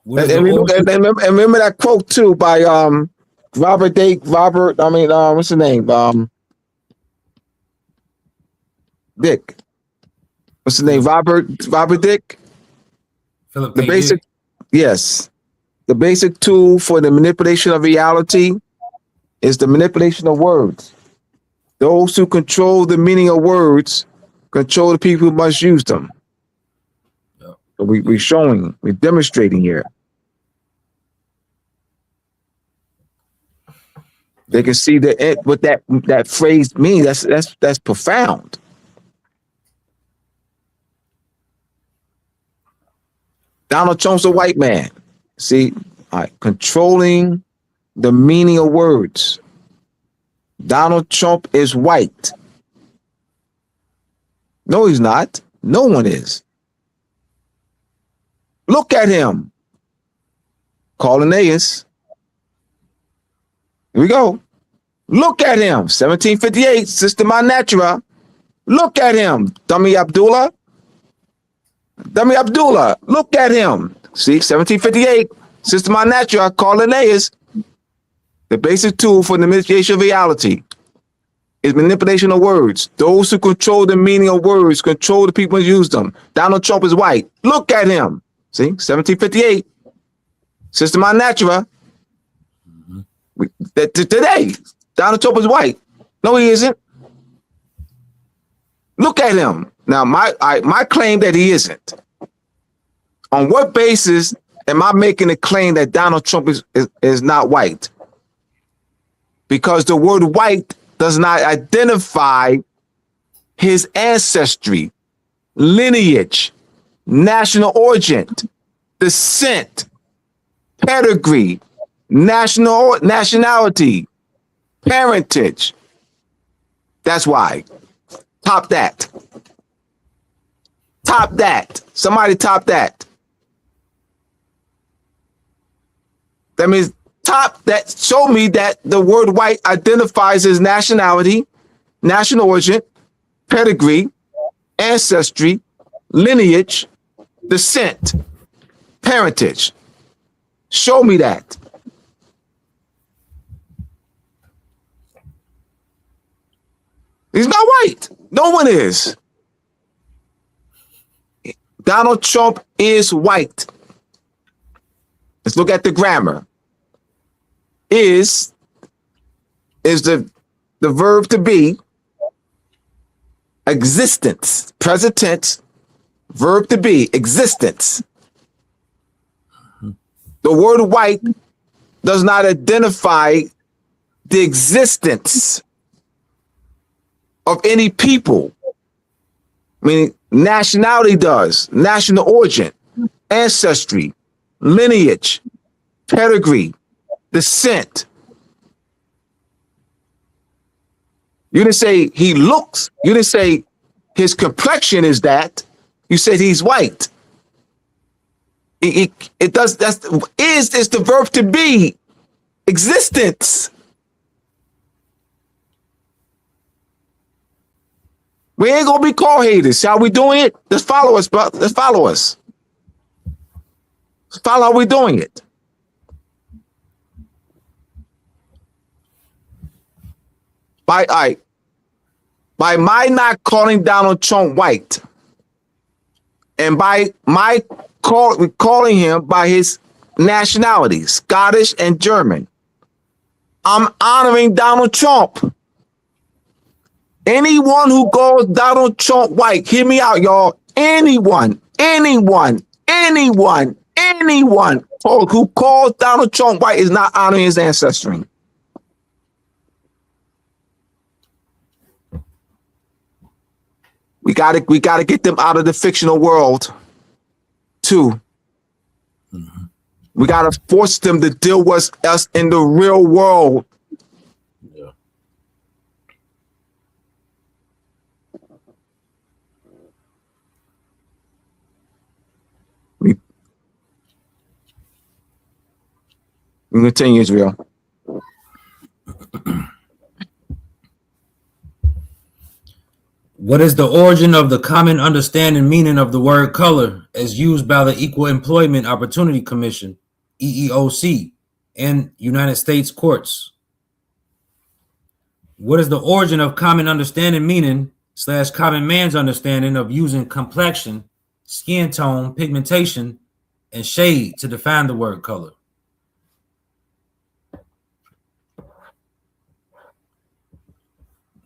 And remember that quote too by what's his name? Dick. What's his name? Robert Dick? Philip The K. basic Dick. Yes. The basic tool for the manipulation of reality is the manipulation of words. Those who control the meaning of words control the people who must use them. Yep. So we're demonstrating here. They can see what that phrase means. That's profound. Donald Trump's a white man. See, controlling the meaning of words. Donald Trump is white. No, he's not. No one is. Look at him. Cornelius. Here we go. Look at him. 1758, Systema Natura. Look at him. Dummy Abdullah. Look at him. See, 1758, Systema Natura, Cornelius. The basic tool for the manipulation of reality is manipulation of words. Those who control the meaning of words control the people who use them. Donald Trump is white. Look at him. See, 1758, Systema Natura. Today, Donald Trump is white. No, he isn't. Look at him. Now, my claim that he isn't. On what basis am I making a claim that Donald Trump is not white? Because the word white does not identify his ancestry, lineage, national origin, descent, pedigree, nationality, parentage. That's why. Top that. Somebody top that. That means top that. Show me that the word white identifies his nationality, national origin, pedigree, ancestry, lineage, descent, parentage. Show me that. He's not white. No one is. Donald Trump is white. Let's look at the grammar. is the verb to be, existence, present tense, verb to be, existence. The word white does not identify the existence of any people. Meaning nationality does, national origin, ancestry, lineage, pedigree, descent. You didn't say he looks, you didn't say his complexion is that, you said he's white. It does, that's, is the verb to be, existence. We ain't gonna be called haters. How we doing it? Let's follow us, bro. Let's follow us. Let's follow how we doing it. By my not calling Donald Trump white, and by my calling him by his nationality, Scottish and German, I'm honoring Donald Trump. Anyone who calls Donald Trump white, hear me out, y'all. Anyone who calls Donald Trump white is not honoring his ancestry. We gotta get them out of the fictional world, too. Mm-hmm. We gotta force them to deal with us in the real world. Yeah. We continue, Israel. What is the origin of the common understanding meaning of the word color as used by the Equal Employment Opportunity Commission, EEOC, and United States courts? What is the origin of common understanding meaning / common man's understanding of using complexion, skin tone, pigmentation, and shade to define the word color?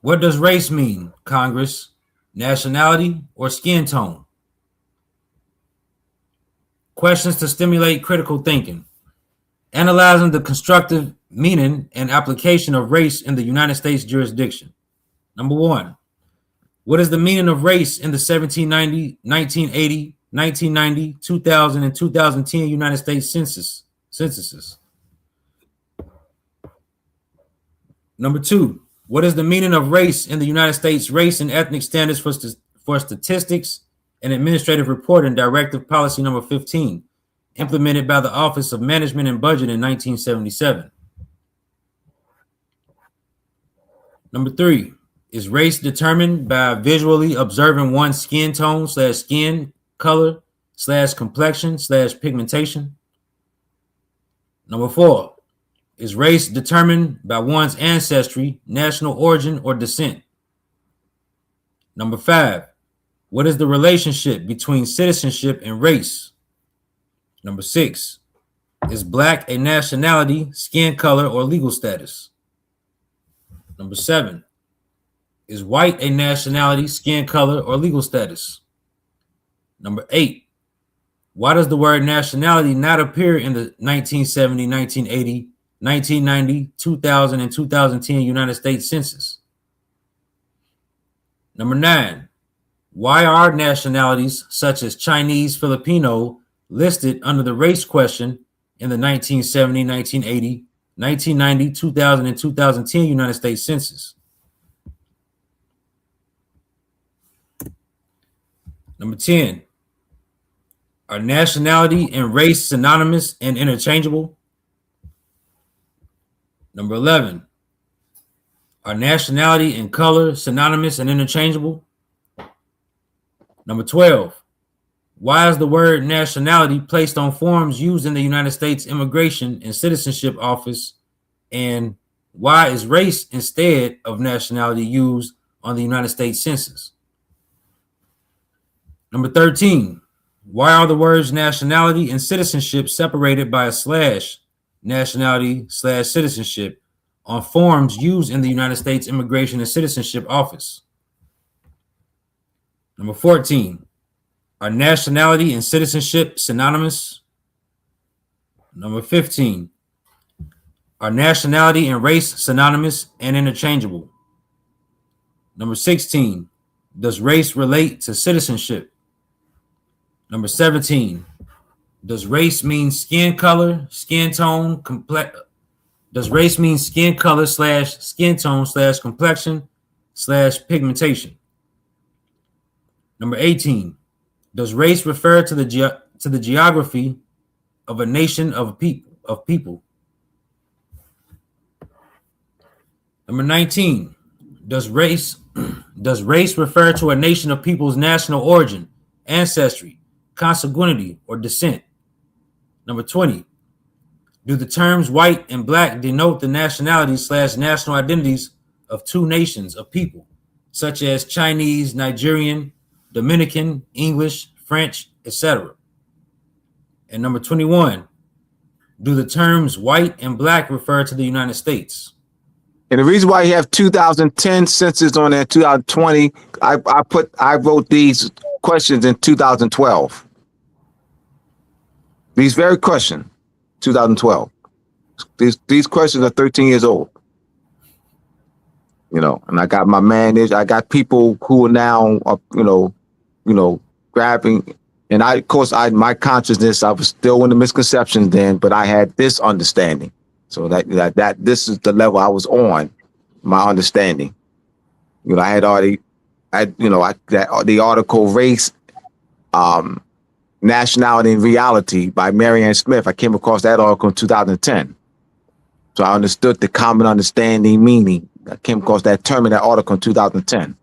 What does race mean, Congress? Nationality or skin tone? Questions to stimulate critical thinking. Analyzing the constructive meaning and application of race in the United States jurisdiction. Number 1, what is the meaning of race in the 1790, 1980, 1990, 2000, and 2010 United States censuses? Number 2, what is the meaning of race in the United States Race and Ethnic Standards for Statistics and Administrative Reporting Directive Policy Number 15, implemented by the Office of Management and Budget in 1977? Number 3, is race determined by visually observing one's skin tone / skin color / complexion / pigmentation? Number 4, is race determined by one's ancestry, national origin, or descent? Number 5, what is the relationship between citizenship and race? Number 6, is black a nationality, skin color, or legal status? Number 7, is white a nationality, skin color, or legal status? Number 8, why does the word nationality not appear in the 1970, 1980, 1990, 2000, and 2010 United States Census? Number 9, why are nationalities such as Chinese, Filipino listed under the race question in the 1970, 1980, 1990, 2000, and 2010 United States Census? Number 10, are nationality and race synonymous and interchangeable? Number 11, are nationality and color synonymous and interchangeable? Number 12, why is the word nationality placed on forms used in the United States Immigration and Citizenship Office? And why is race instead of nationality used on the United States Census? Number 13, why are the words nationality and citizenship separated by a slash nationality/citizenship on forms used in the United States Immigration and Citizenship Office. Number 14, are nationality and citizenship synonymous? Number 15, are nationality and race synonymous and interchangeable? Number 16, does race relate to citizenship? Number 17, does race mean skin color, skin tone, does race mean skin color / skin tone / complexion / pigmentation? Number 18, does race refer to the geography of a nation of people? Number 19, does race refer to a nation of people's national origin, ancestry, consanguinity, or descent? Number 20, do the terms white and black denote the nationalities / national identities of two nations of people, such as Chinese, Nigerian, Dominican, English, French, etc.? And number 21, do the terms white and black refer to the United States? And the reason why you have 2010 census on there, 2020, I wrote these questions in 2012. These very questions, 2012. These questions are 13 years old. You know, and I got my managed. I got people who are now, grabbing. And my consciousness, I was still in the misconceptions then, but I had this understanding. So that this is the level I was on, my understanding. You know, I had already, the article Race, Nationality and Reality by Marianne Smith. I came across that article in 2010. So I understood the common understanding meaning. I came across that term in that article in 2010.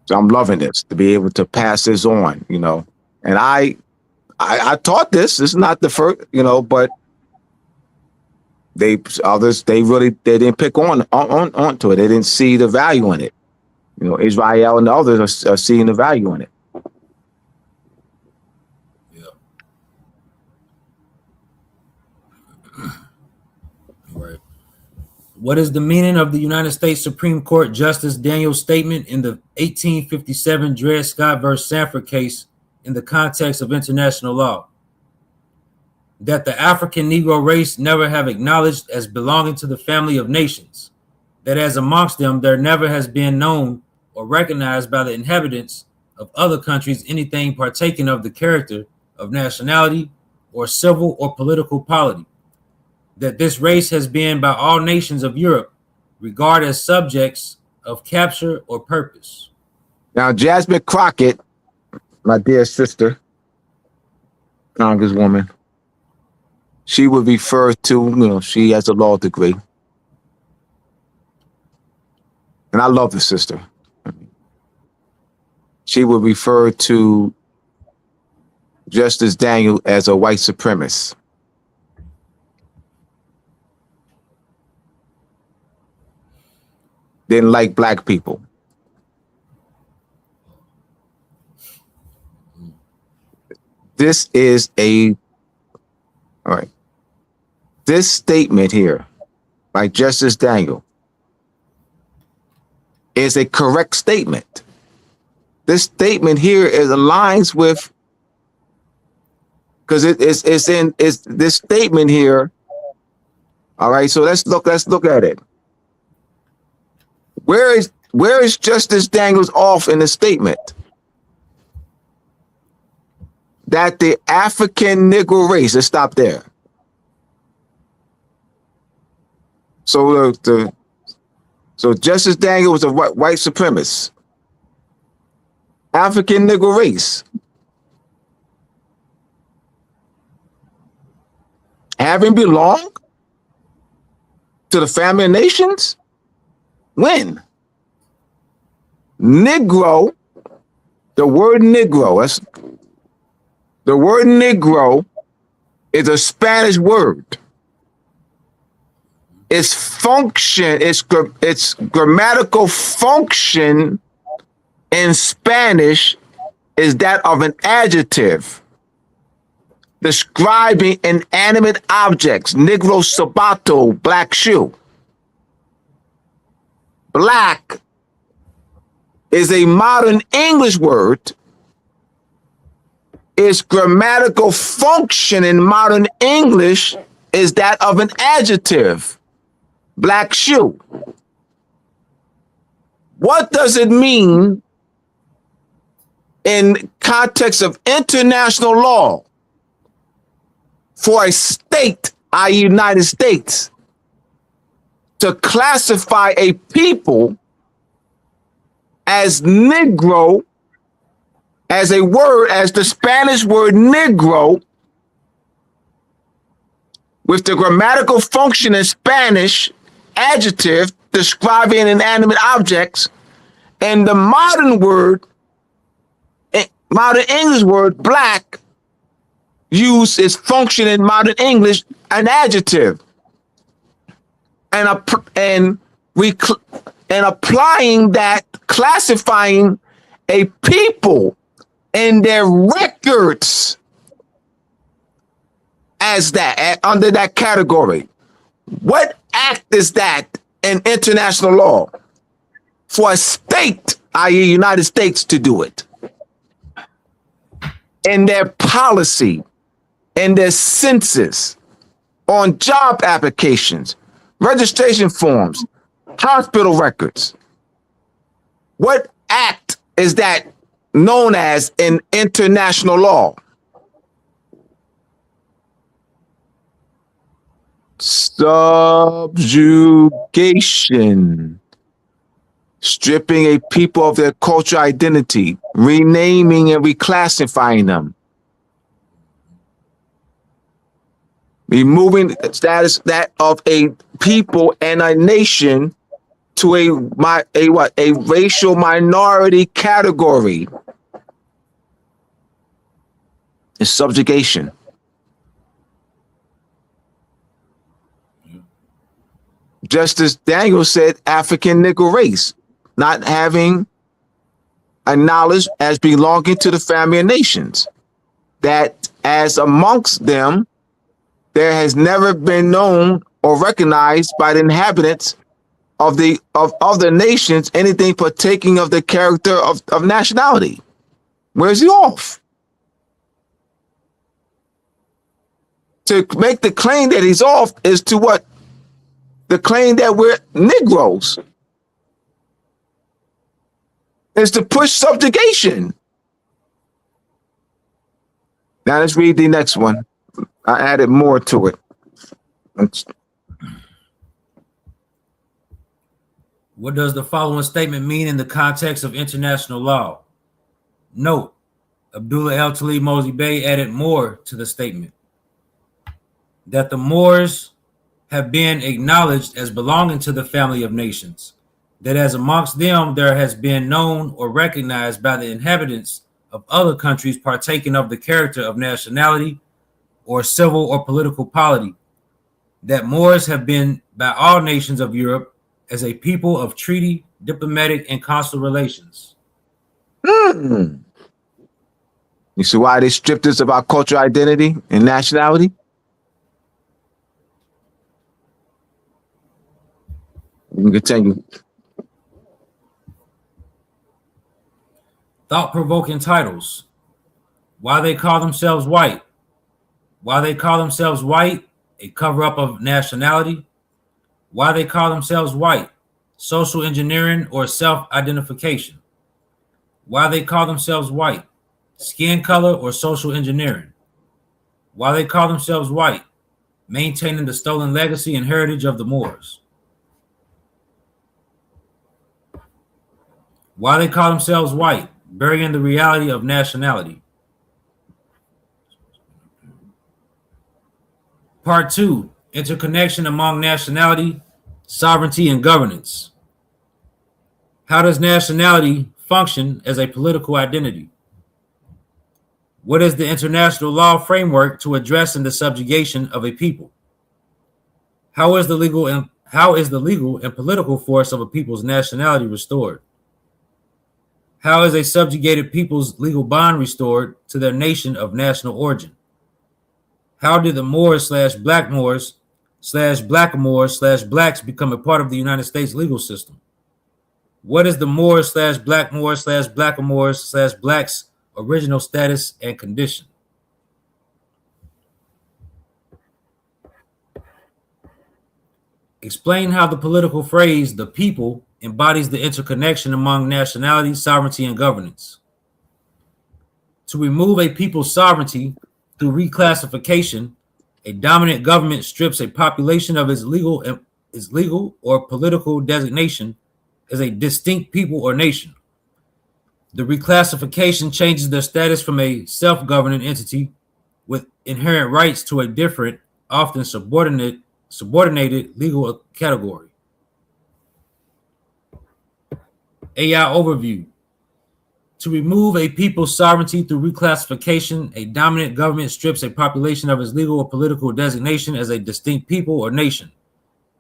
So I'm loving this, to be able to pass this on, you know. And I taught this. This is not the first, but they didn't pick onto it. They didn't see the value in it. You know, Israel and the others are seeing the value in it. Yeah. Right. What is the meaning of the United States Supreme Court Justice Daniel's statement in the 1857 Dred Scott versus Sanford case in the context of international law? That the African Negro race never have acknowledged as belonging to the family of nations, that as amongst them there never has been known or recognized by the inhabitants of other countries anything partaking of the character of nationality or civil or political polity, that this race has been by all nations of Europe regarded as subjects of capture or purpose. Now, Jasmine Crockett, my dear sister, Congresswoman, she would refer to, she has a law degree. And I love the sister. She would refer to Justice Daniel as a white supremacist. Didn't like black people. This is all right. This statement here by Justice Daniel is a correct statement. This statement here aligns with, because it's this statement here. All right, so let's look at it. Where is Justice Daniels off in the statement? That the African Negro race, let's stop there. So so Justice Daniel was a white supremacist. African Negro race. Having belonged to the family of nations? When? Negro, the word Negro is a Spanish word. Its function, its grammatical function in Spanish is that of an adjective. describing inanimate objects. Negro sabato, black shoe. Black is a modern English word. Its grammatical function in modern English is that of an adjective. Black shoe. What does it mean in context of international law for a state, i.e. United States, to classify a people as Negro, as a word, as the Spanish word Negro, with the grammatical function in Spanish, adjective, describing inanimate objects, and the modern word, modern English word, black, use its function in modern English, an adjective, and applying that, classifying a people and their records as that, under that category. What act is that in international law for a state, i.e. United States, to do it? In their policy, in their census, on job applications, registration forms, hospital records. What act is that known as in international law? Subjugation. Stripping a people of their cultural identity, renaming and reclassifying them. Removing the status that of a people and a nation to a racial minority category is subjugation. Just as Daniel said, African Negro race, not having acknowledged as belonging to the family of nations, that as amongst them, there has never been known or recognized by the inhabitants of the nations anything partaking of the character of nationality. Where's he off? To make the claim that he's off is to what? The claim that we're Negroes. Is to push subjugation. Now let's read the next one. I added more to it. What does the following statement mean in the context of international law? Note, Abdullah L. Talib Mosi Bey added more to the statement. That the Moors have been acknowledged as belonging to the family of nations. That as amongst them there has been known or recognized by the inhabitants of other countries partaking of the character of nationality or civil or political polity. That Moors have been by all nations of Europe as a people of treaty, diplomatic, and consular relations. You see why they stripped us of our cultural identity and nationality? We can continue. Thought-provoking titles. Why they call themselves white. Why they call themselves white, a cover-up of nationality. Why they call themselves white, social engineering or self-identification. Why they call themselves white, skin color or social engineering. Why they call themselves white, maintaining the stolen legacy and heritage of the Moors. Why they call themselves white, burying the reality of nationality. Part 2, interconnection among nationality, sovereignty, and governance. How does nationality function as a political identity? What is the international law framework to addressing the subjugation of a people? How is the legal and political force of a people's nationality restored? How is a subjugated people's legal bond restored to their nation of national origin? How did the Moors slash Black Moors slash Blackamoors slash Blacks become a part of the United States legal system? What is the Moors slash Black Moors slash Blackamoors slash Blacks original status and condition? Explain how the political phrase "the people" embodies the interconnection among nationality, sovereignty, and governance. To remove a people's sovereignty through reclassification, a dominant government strips a population of its legal or political designation as a distinct people or nation. The reclassification changes their status from a self-governing entity with inherent rights to a different, often subordinated legal category. AI overview. To remove a people's sovereignty through reclassification, a dominant government strips a population of its legal or political designation as a distinct people or nation.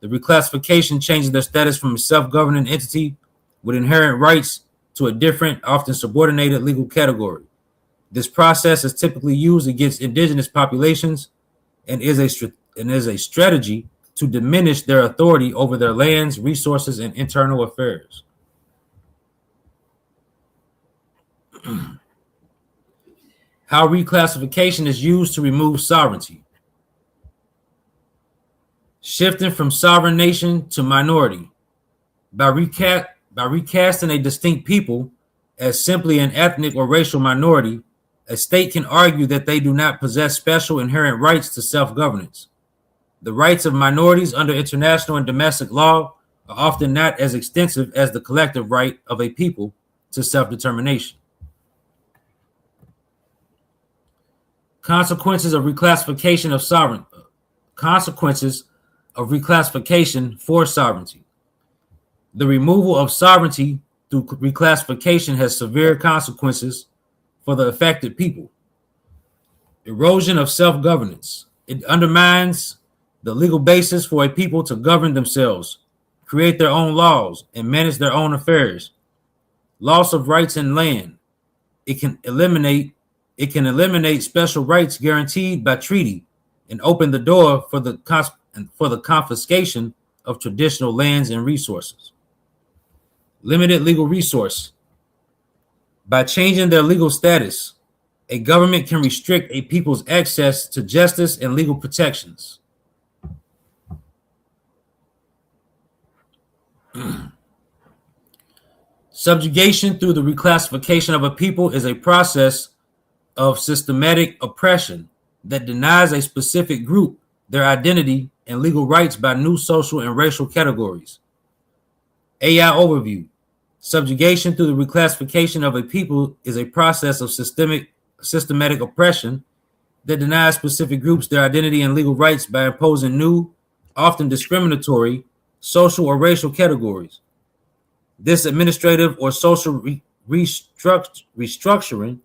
The reclassification changes their status from a self-governing entity with inherent rights to a different, often subordinated legal category. This process is typically used against indigenous populations and is a strategy to diminish their authority over their lands, resources, and internal affairs. How reclassification is used to remove sovereignty. Shifting from sovereign nation to minority. By recasting a distinct people as simply an ethnic or racial minority, a state can argue that they do not possess special inherent rights to self-governance. The rights of minorities under international and domestic law are often not as extensive as the collective right of a people to self-determination. Consequences of reclassification for sovereignty. The removal of sovereignty through reclassification has severe consequences for the affected people. Erosion of self-governance. It undermines the legal basis for a people to govern themselves, create their own laws, and manage their own affairs. Loss of rights in land. It can eliminate special rights guaranteed by treaty and open the door for the confiscation of traditional lands and resources. Limited legal resource. By changing their legal status, a government can restrict a people's access to justice and legal protections. Subjugation through the reclassification of a people is a process of systematic oppression that denies a specific group their identity and legal rights by new social and racial categories. AI overview. Subjugation through the reclassification of a people is a process of systematic oppression that denies specific groups their identity and legal rights by imposing new, often discriminatory, social or racial categories. This administrative or social restructuring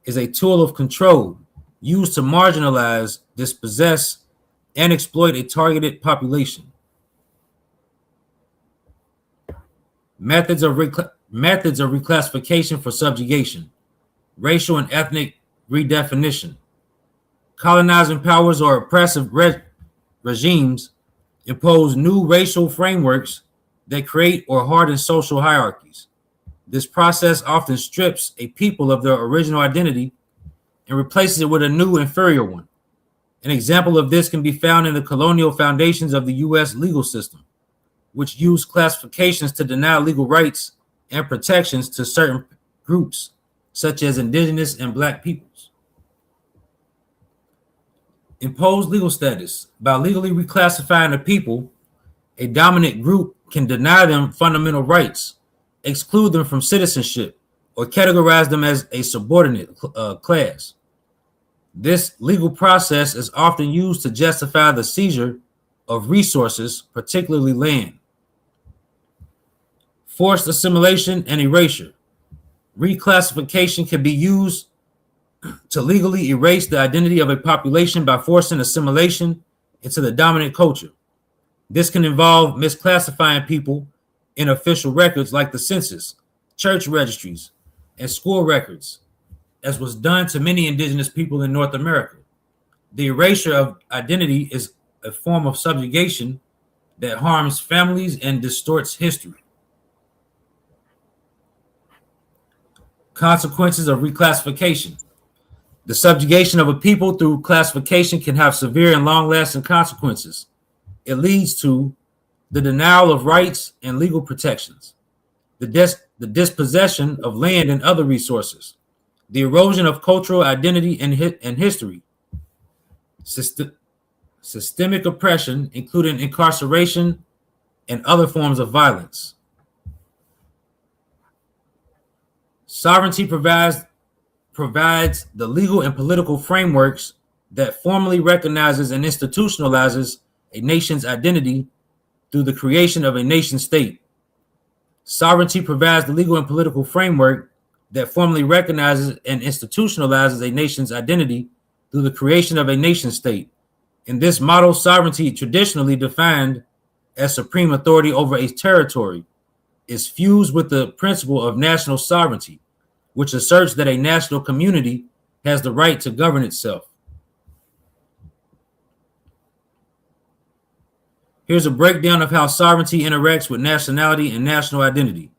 is a tool of control used to marginalize, dispossess, and exploit a targeted population. Methods of reclassification for subjugation. Racial and ethnic redefinition. Colonizing powers or oppressive regimes impose new racial frameworks that create or harden social hierarchies. This process often strips a people of their original identity and replaces it with a new inferior one. An example of this can be found in the colonial foundations of the U.S. legal system, which used classifications to deny legal rights and protections to certain groups, such as indigenous and Black peoples. Imposed legal status. By legally reclassifying a people, a dominant group can deny them fundamental rights, exclude them from citizenship, or categorize them as a subordinate class. This legal process is often used to justify the seizure of resources, particularly land. Forced assimilation and erasure. Reclassification can be used to legally erase the identity of a population by forcing assimilation into the dominant culture. This can involve misclassifying people in official records like the census, church registries, and school records, as was done to many indigenous people in North America. The erasure of identity is a form of subjugation that harms families and distorts history. Consequences of reclassification. The subjugation of a people through classification can have severe and long-lasting consequences. It leads to the denial of rights and legal protections, the dispossession of land and other resources, the erosion of cultural identity and history, systemic oppression, including incarceration and other forms of violence. Sovereignty provides the legal and political frameworks that formally recognizes and institutionalizes a nation's identity through the creation of a nation state. Sovereignty provides the legal and political framework that formally recognizes and institutionalizes a nation's identity through the creation of a nation state. In this model, sovereignty, traditionally defined as supreme authority over a territory, is fused with the principle of national sovereignty, which asserts that a national community has the right to govern itself. Here's a breakdown of how sovereignty interacts with nationality and national identity.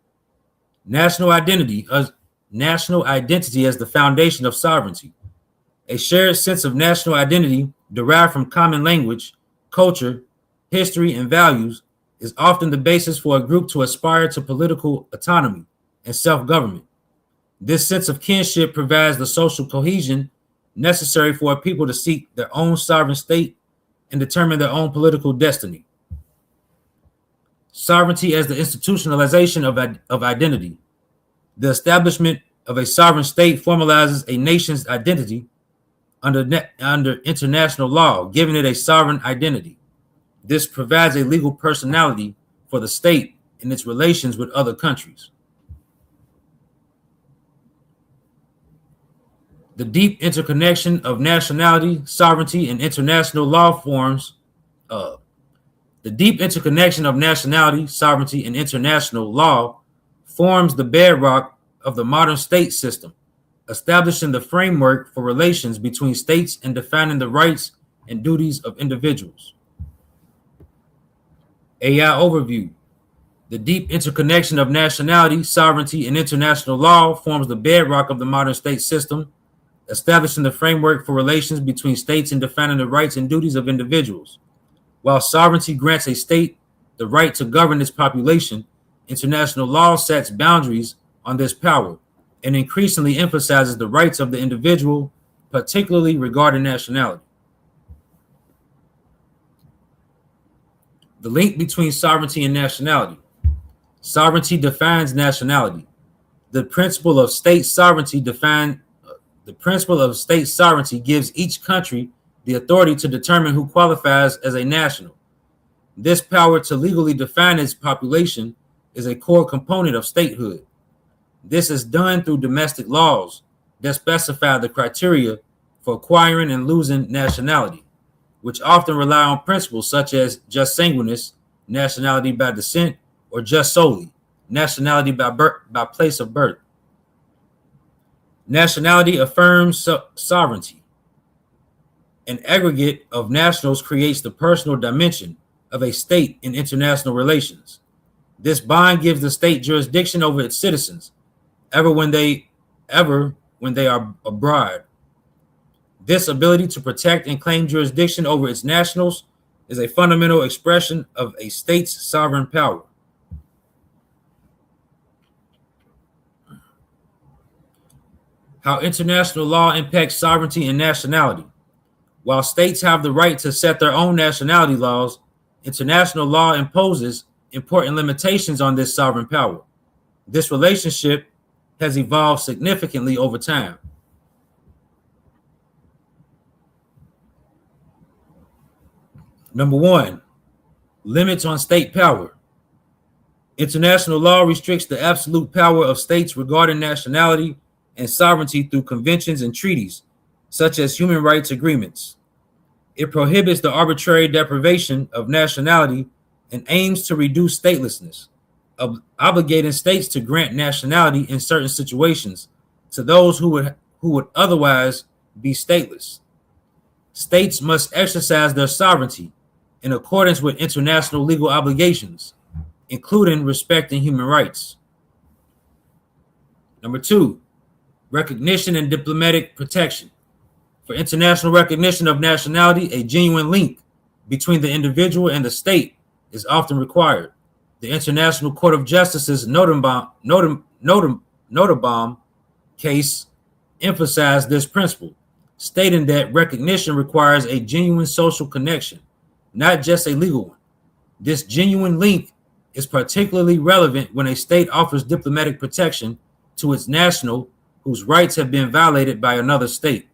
National identity as the foundation of sovereignty. A shared sense of national identity derived from common language, culture, history, and values is often the basis for a group to aspire to political autonomy and self-government. This sense of kinship provides the social cohesion necessary for a people to seek their own sovereign state and determine their own political destiny. Sovereignty as the institutionalization of identity. The establishment of a sovereign state formalizes a nation's identity under international law, giving it a sovereign identity. This provides a legal personality for the state in its relations with other countries. The deep interconnection of nationality, sovereignty, and international law forms the bedrock of the modern state system, establishing the framework for relations between states and defining the rights and duties of individuals. AI overview. The deep interconnection of nationality, sovereignty, and international law forms the bedrock of the modern state system, establishing the framework for relations between states and defining the rights and duties of individuals. While sovereignty grants a state the right to govern its population, international law sets boundaries on this power and increasingly emphasizes the rights of the individual, particularly regarding nationality. The link between sovereignty and nationality. Sovereignty defines nationality. The principle of state sovereignty gives each country the authority to determine who qualifies as a national. This power to legally define its population is a core component of statehood. This is done through domestic laws that specify the criteria for acquiring and losing nationality, which often rely on principles such as jus sanguinis, nationality by descent, or jus soli, nationality by place of birth. Nationality affirms sovereignty. An aggregate of nationals creates the personal dimension of a state in international relations. This bond gives the state jurisdiction over its citizens, ever when they are abroad. This ability to protect and claim jurisdiction over its nationals is a fundamental expression of a state's sovereign power. How international law impacts sovereignty and nationality. While states have the right to set their own nationality laws, international law imposes important limitations on this sovereign power. This relationship has evolved significantly over time. Number one, limits on state power. International law restricts the absolute power of states regarding nationality and sovereignty through conventions and treaties, such as human rights agreements. It prohibits the arbitrary deprivation of nationality and aims to reduce statelessness, obligating states to grant nationality in certain situations to those who would otherwise be stateless. States must exercise their sovereignty in accordance with international legal obligations, including respecting human rights. Number 2, recognition and diplomatic protection. For international recognition of nationality, a genuine link between the individual and the state is often required. The International Court of Justice's Notenbaum case emphasized this principle, stating that recognition requires a genuine social connection, not just a legal one. This genuine link is particularly relevant when a state offers diplomatic protection to its national whose rights have been violated by another state.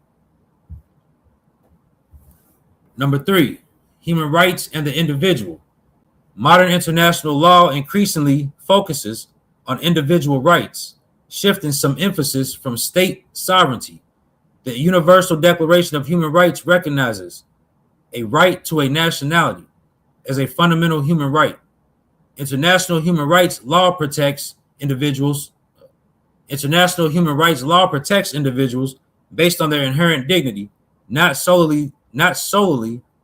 Number 3, human rights and the individual. Modern international law increasingly focuses on individual rights, shifting some emphasis from state sovereignty. The Universal Declaration of Human Rights recognizes a right to a nationality as a fundamental human right. International human rights law protects individuals. International human rights law protects individuals based on their inherent dignity, not solely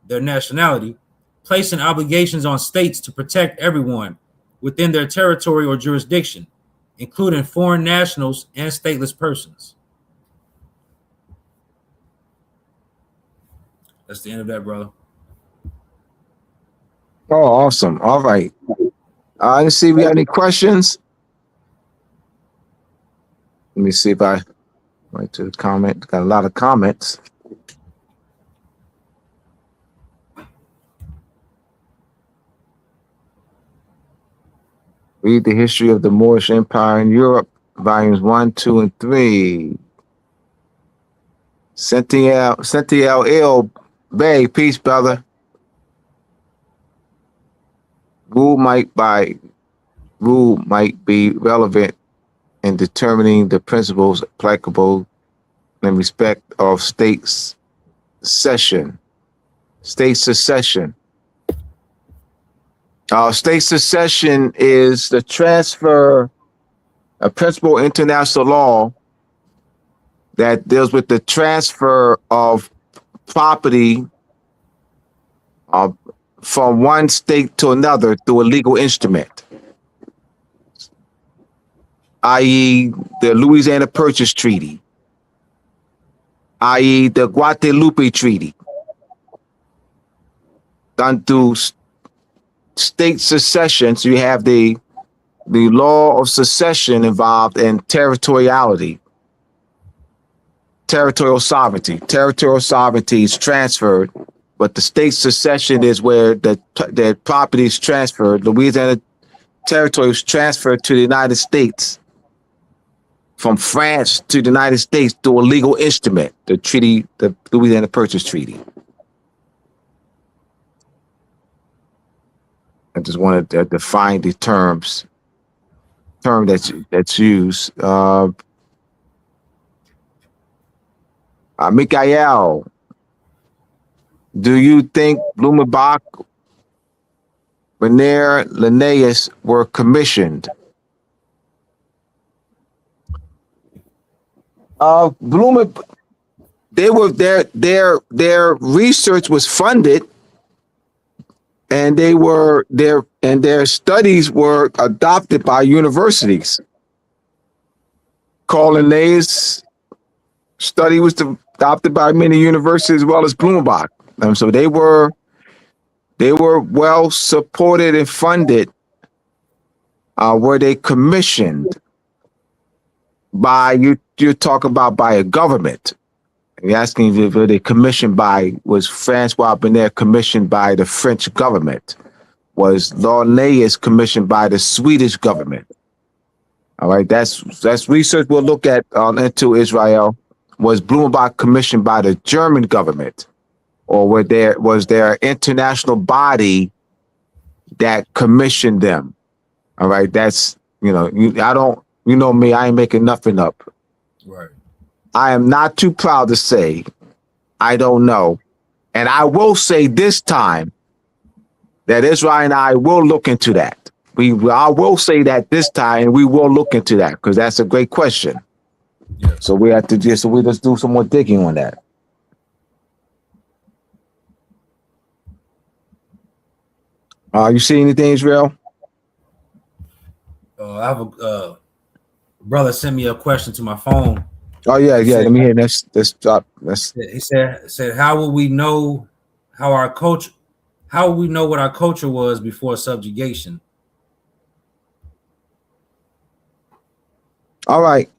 their nationality, placing obligations on states to protect everyone within their territory or jurisdiction, including foreign nationals and stateless persons. That's the end of that, brother. Oh, awesome. All right. Let's see if we have any questions. Let me see if I went to the comment. Got a lot of comments. Read the history of the Moorish Empire in Europe, volumes 1, 2, and 3. Cynthia L. Bay, peace, brother. Rule might be relevant in determining the principles applicable in respect of state secession. State secession. State secession is the transfer of principal international law that deals with the transfer of property from one state to another through a legal instrument, i.e. the Louisiana Purchase Treaty, i.e. the Guadalupe Treaty, done through state secession. So you have the law of secession involved in territoriality, territorial sovereignty. Territorial sovereignty is transferred, but the state secession is where the property is transferred. Louisiana territory is transferred to the United States from France to the United States through a legal instrument, the treaty, the Louisiana Purchase Treaty. I just wanted to define the term that's used. Mikael, do you think Blumenbach, Renier, Linnaeus were commissioned? They were their research was funded, and their studies were adopted by universities. Carl Linnaeus' study was adopted by many universities as well as Blumenbach. So they were well supported and funded. Were they commissioned by you're talking about by a government? You're asking if they commissioned by, was Francois Bonner commissioned by the French government? Was Linnaeus commissioned by the Swedish government? All right, that's research we'll look at into Israel. Was Blumenbach commissioned by the German government, or was there an international body that commissioned them? All right, that's me, I ain't making nothing up. Right. I am not too proud to say I don't know, and I will say this time that Israel and I will look into that. I will say that this time, and we will look into that because that's a great question. Yes. So we have to just do some more digging on that. You see anything, Israel? I have a brother sent me a question to my phone. Oh yeah. Let me hear this. He said, how will we know what our culture was before subjugation? All right.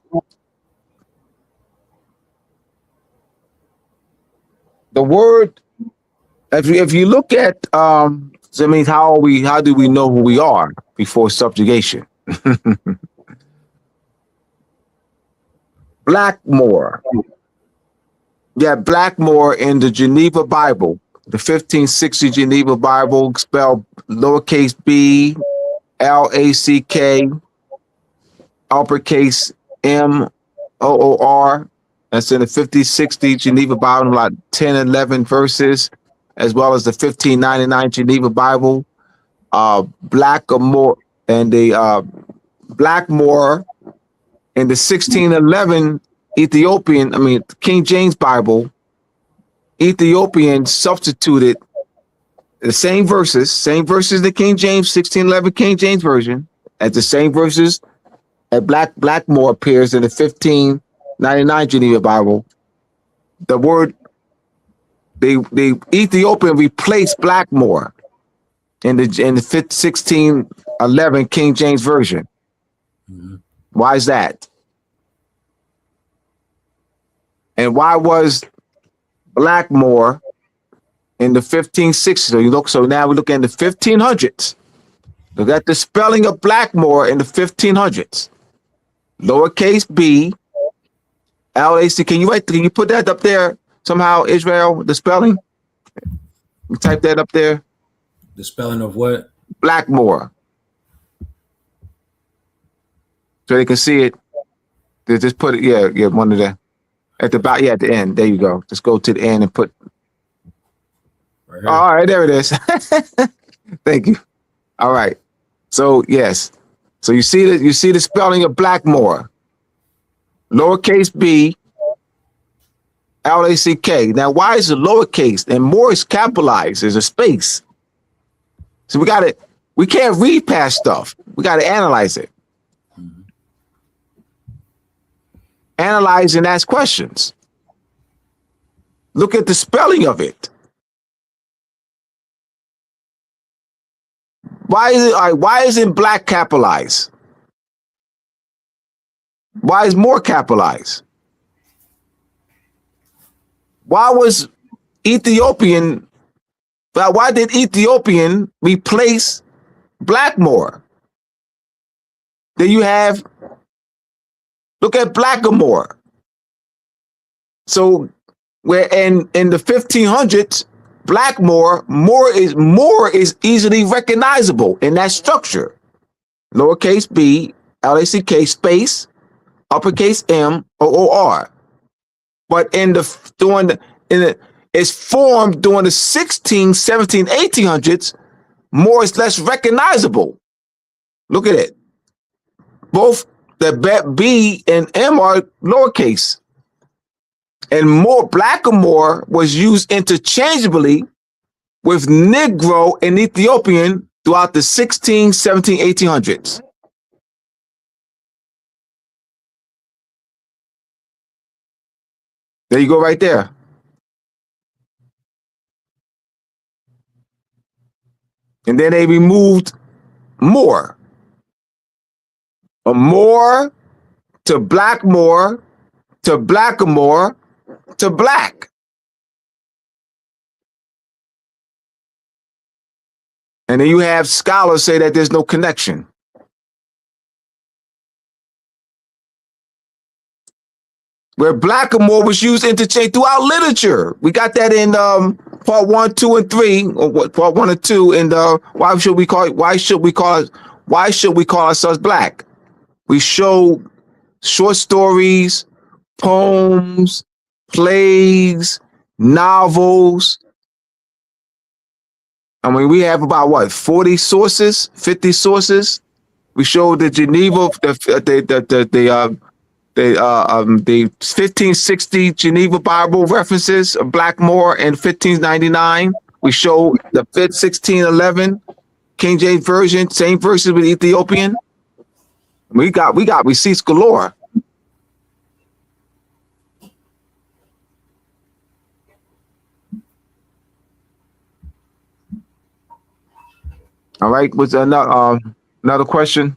The word, if you look at, so it means how do we know who we are before subjugation? Blackmore. Yeah, Blackmore in the Geneva Bible, the 1560 Geneva Bible, spelled lowercase b, L-A-C-K, uppercase M-O-O-R. That's in the 1560 Geneva Bible, like 10, 11 verses, as well as the 1599 Geneva Bible. Blackmore and the Blackmore in the 1611 King James Bible, Ethiopian substituted the same verses the King James 1611 King James Version, at the same verses at Blackmore appears in the 1599 Geneva Bible. The word the Ethiopian replaced Blackmore in the 1611 King James Version. Mm-hmm. Why is that? And why was Blackmore in the 1560s? So now we look in the 1500s. Look at the spelling of Blackmore in the 1500s. Lowercase b, L-A-C. Can you put that up there somehow, Israel? The spelling. You type that up there. The spelling of what? Blackmore. So they can see it. They just put it. Yeah. One of the. At the end. There you go. Just go to the end and put. Right here. All right, there it is. Thank you. All right. So yes. So you see the spelling of Blackmore. Lowercase b, L-A-C-K. Now, why is it lowercase and more is capitalized? There's a space. So we can't read past stuff. We got to analyze it. Analyze and ask questions. Look at the spelling of it. Why isn't black capitalized? Why is more capitalized? Why did Ethiopian replace Blackmore? Then you have, look at Blackamore. So where in the 1500s, Blackmore, more is easily recognizable in that structure. Lowercase b, L-A-C-K, space, uppercase M-O-O-R. But it's formed during the 16, 17, 1800s, more is less recognizable. Look at it. Both the B and M are lowercase. And Blackamore was used interchangeably with Negro and Ethiopian throughout the 16, 17, 1800s. There you go right there. And then they removed more. A more to Blackmore to Blackamore to black. And then you have scholars say that there's no connection. Where Blackamore was used interchange throughout literature. We got that in part 1, 2, and 3, or part 1 and 2. And why should we call ourselves black? We show short stories, poems, plays, novels. I mean, we have about 40 sources, 50 sources. We show the Geneva, the 1560 Geneva Bible references of Blackmore in 1599. We show the 1611 King James Version, same verses with Ethiopian. We got receipts galore. All right, was another question?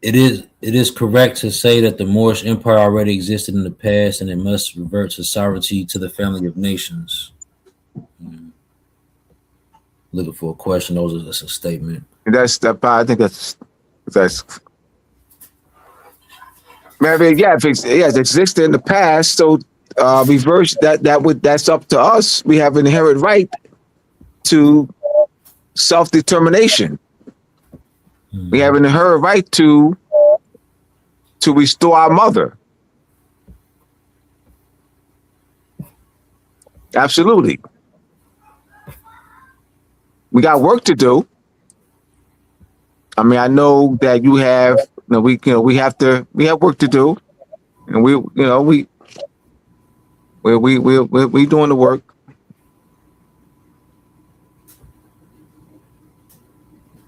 It is correct to say that the Moorish Empire already existed in the past, and it must revert to sovereignty to the family of nations. Looking for a question. That's a statement. That's that. I think that's. Maybe yeah. If it's existed in the past, so reverse that. That's up to us. We have an inherent right to self-determination. We have an inherent right to restore our mother. Absolutely. We got work to do. I mean, I know that we have work to do, and we doing the work.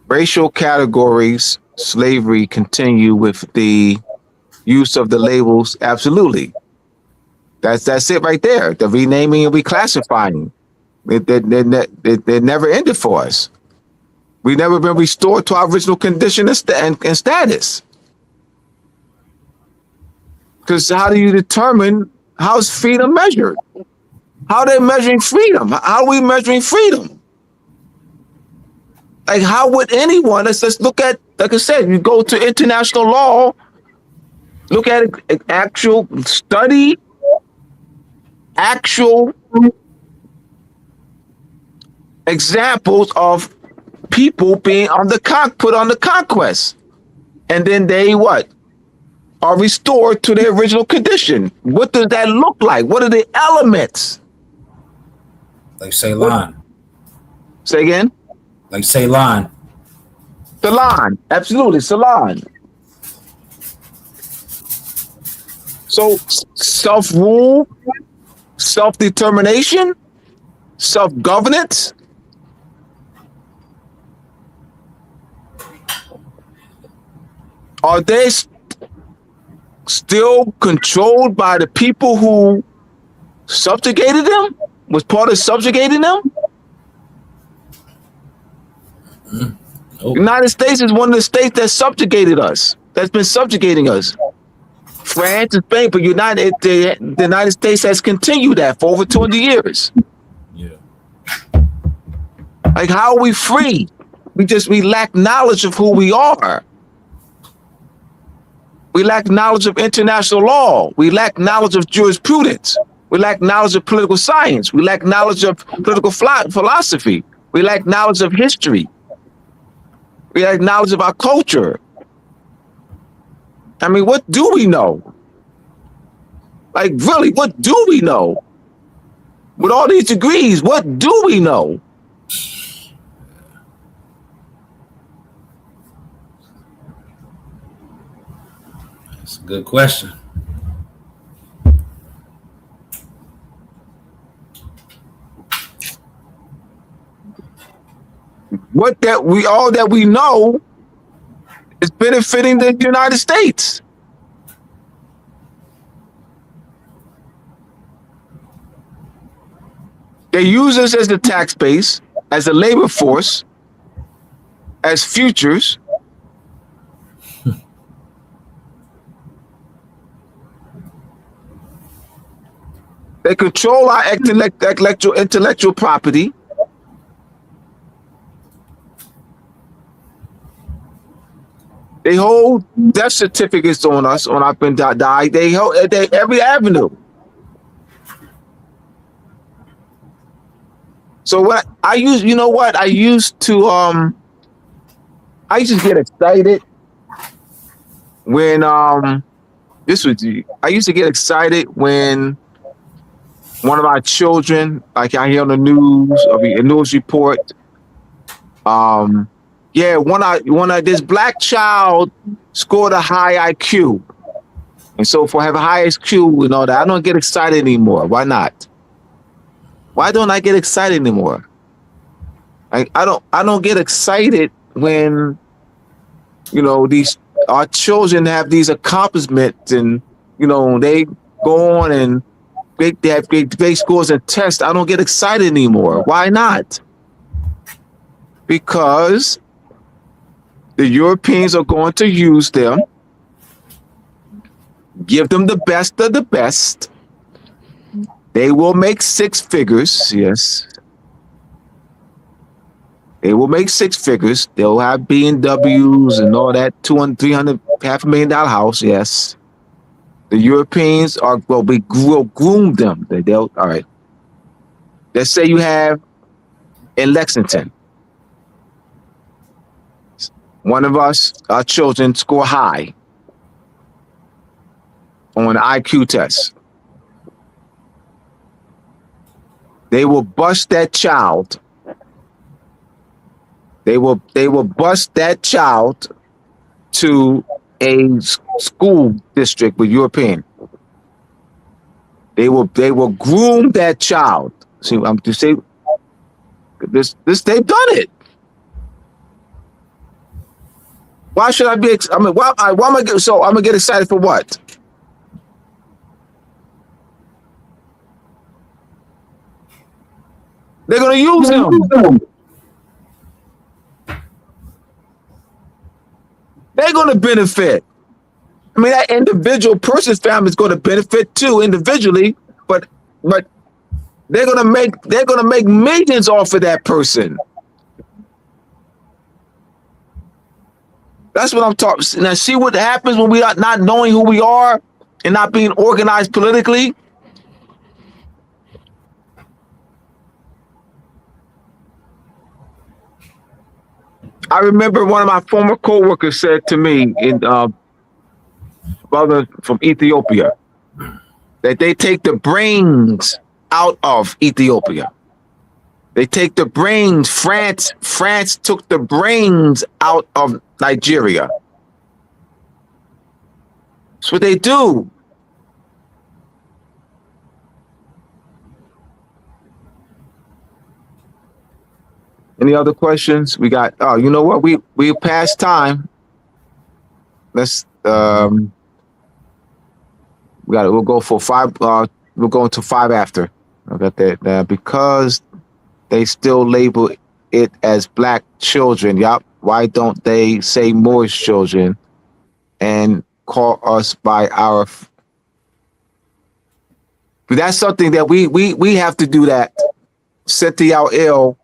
Racial categories, slavery continue with the use of the labels. Absolutely. That's it right there. The renaming and reclassifying. They never ended for us. We've never been restored to our original condition and status. Because how do you determine how's freedom measured? How are they measuring freedom? How are we measuring freedom? Like, how would anyone, let's look at, like I said, you go to international law, look at actual study, actual examples of people being put on the conquest. And then they are restored to their original condition. What does that look like? What are the elements? Like Ceylon. Say again? Like Ceylon. Ceylon, absolutely, Ceylon. So self-rule, self-determination, self-governance. Are they still controlled by the people who subjugated them? Was part of subjugating them? The United States is one of the states that subjugated us, that's been subjugating us. France and Spain, but the United States has continued that for over 200 years. Yeah. Like, how are we free? We lack knowledge of who we are. We lack knowledge of international law. We lack knowledge of jurisprudence. We lack knowledge of political science. We lack knowledge of political philosophy. We lack knowledge of history. We lack knowledge of our culture. I mean, what do we know? Like, really, what do we know? With all these degrees, what do we know? That's a good question. All that we know is benefiting the United States. They use us as the tax base, as a labor force, as futures. They control our intellectual property. They hold death certificates on us, on our been died. They hold every avenue. So what I used to get excited when I used to get excited when one of our children, like I hear on the news, or a news report, Yeah, this black child scored a high IQ. And so for have a high IQ and all that, I don't get excited anymore. Why not? Why don't I get excited anymore? I don't get excited when, you know, our children have these accomplishments and, you know, they go on and they have great scores and tests. I don't get excited anymore. Why not? Because the Europeans are going to use them, give them the best of the best. They will make six figures, yes. They will make six figures. They'll have BMWs and all that, 200, 300, $500,000 house, yes. The Europeans will groom them. All right. Let's say you have in Lexington, one of us, our children, score high on an IQ test. They will bust that child. They will bust that child to a school district with European. They will groom that child. See, I'm to say this. They've done it. Why should I be? I mean, why am I get? So I'm gonna get excited for what? They're gonna use him. They're gonna benefit. I mean, that individual person's family is going to benefit too individually, but they're gonna make millions off of that person. That's what I'm talking. Now, see what happens when we are not knowing who we are and not being organized politically. I remember one of my former co-workers said to me, brother from Ethiopia, that they take the brains out of Ethiopia. They take the brains. France took the brains out of Nigeria. That's what they do. Any other questions? We got. Oh, you know what? We passed time. Let's. We'll go for 5. We'll go into 5 after. I got that because they still label it as black children. Yup. Why don't they say Moorish children and call us by our? But that's something that we have to do. That Cynthia Ill.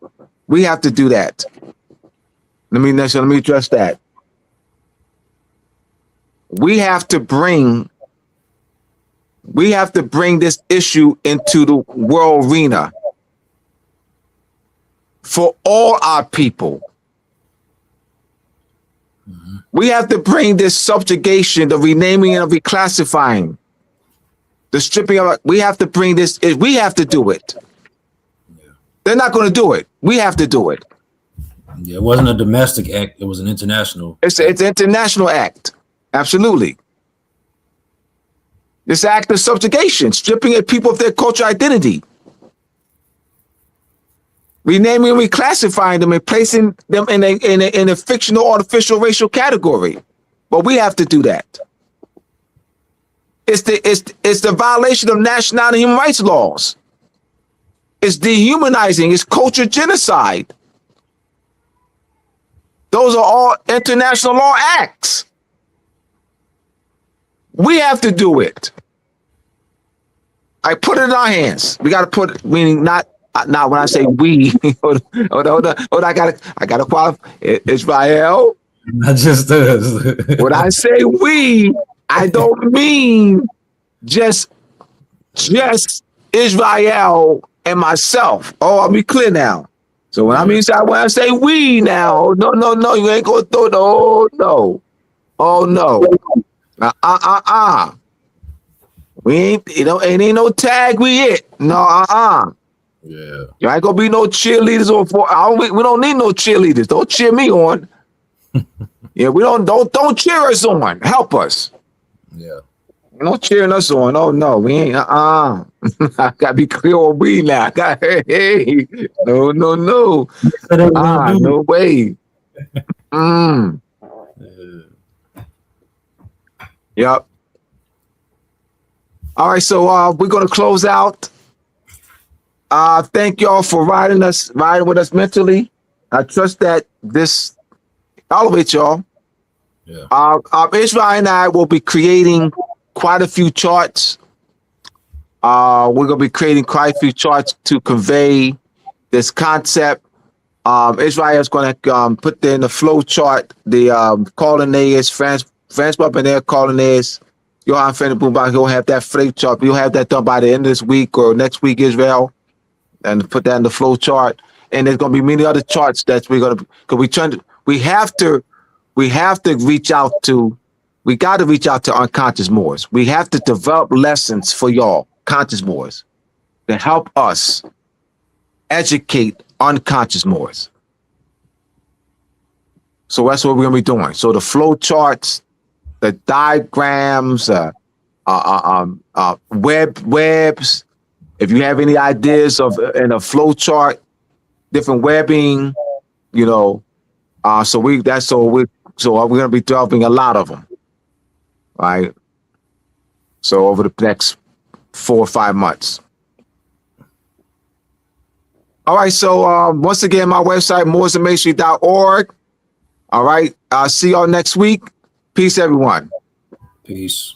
We have to do that. Let me address that. We have to bring this issue into the world arena for all our people. Mm-hmm. We have to bring this subjugation, the renaming and reclassifying, the stripping of. We have to bring this. We have to do it. They're not going to do it. We have to do it. Yeah, it wasn't a domestic act. It was an international. It's an international act. Absolutely. This act of subjugation, stripping at people of their cultural identity, renaming and reclassifying them and placing them in a fictional, artificial racial category. But we have to do that. It's the violation of nationality and human rights laws. It's dehumanizing. It's culture genocide. Those are all international law acts. We have to do it. I put it in our hands. We got to put it, meaning not when I say we. hold on. I gotta qualify. Israel. Not just us. When I say we, I don't mean just Israel and myself. Oh, I'll be clear now. So when I say we now, no, you ain't gonna throw no. Oh no. We ain't, it ain't no tag we it. No, Yeah. You ain't gonna be no cheerleaders we don't need no cheerleaders. Don't cheer me on. Yeah, we don't cheer us on. Help us. Yeah. Don't cheering us on. Oh no, we ain't. I gotta be clear on we now. Hey, no. So they were gonna do. No way. Yep. All right, so we're gonna close out. Thank y'all for riding with us mentally. I trust that this elevates y'all. Yeah. Israel and I will be creating quite a few charts. We're gonna be creating quite a few charts to convey this concept. Israel is gonna put in the flow chart, the coordinates, France up in there coordinates. Johan Fennerbumba, he'll have that flow chart. You'll have that done by the end of this week or next week, Israel, and put that in the flow chart. And there's gonna be many other charts that we're gonna, because we have to reach out to. We got to reach out to unconscious Moors. We have to develop lessons for y'all, conscious Moors, to help us educate unconscious Moors. So that's what we're gonna be doing. So the flow charts, the diagrams, webs. If you have any ideas in a flow chart, different webbing, so we're gonna be developing a lot of them. Right. So over the next 4 or 5 months. All right. So once again, my website, moorsandmasonry.org. All right. I'll see y'all next week. Peace, everyone. Peace.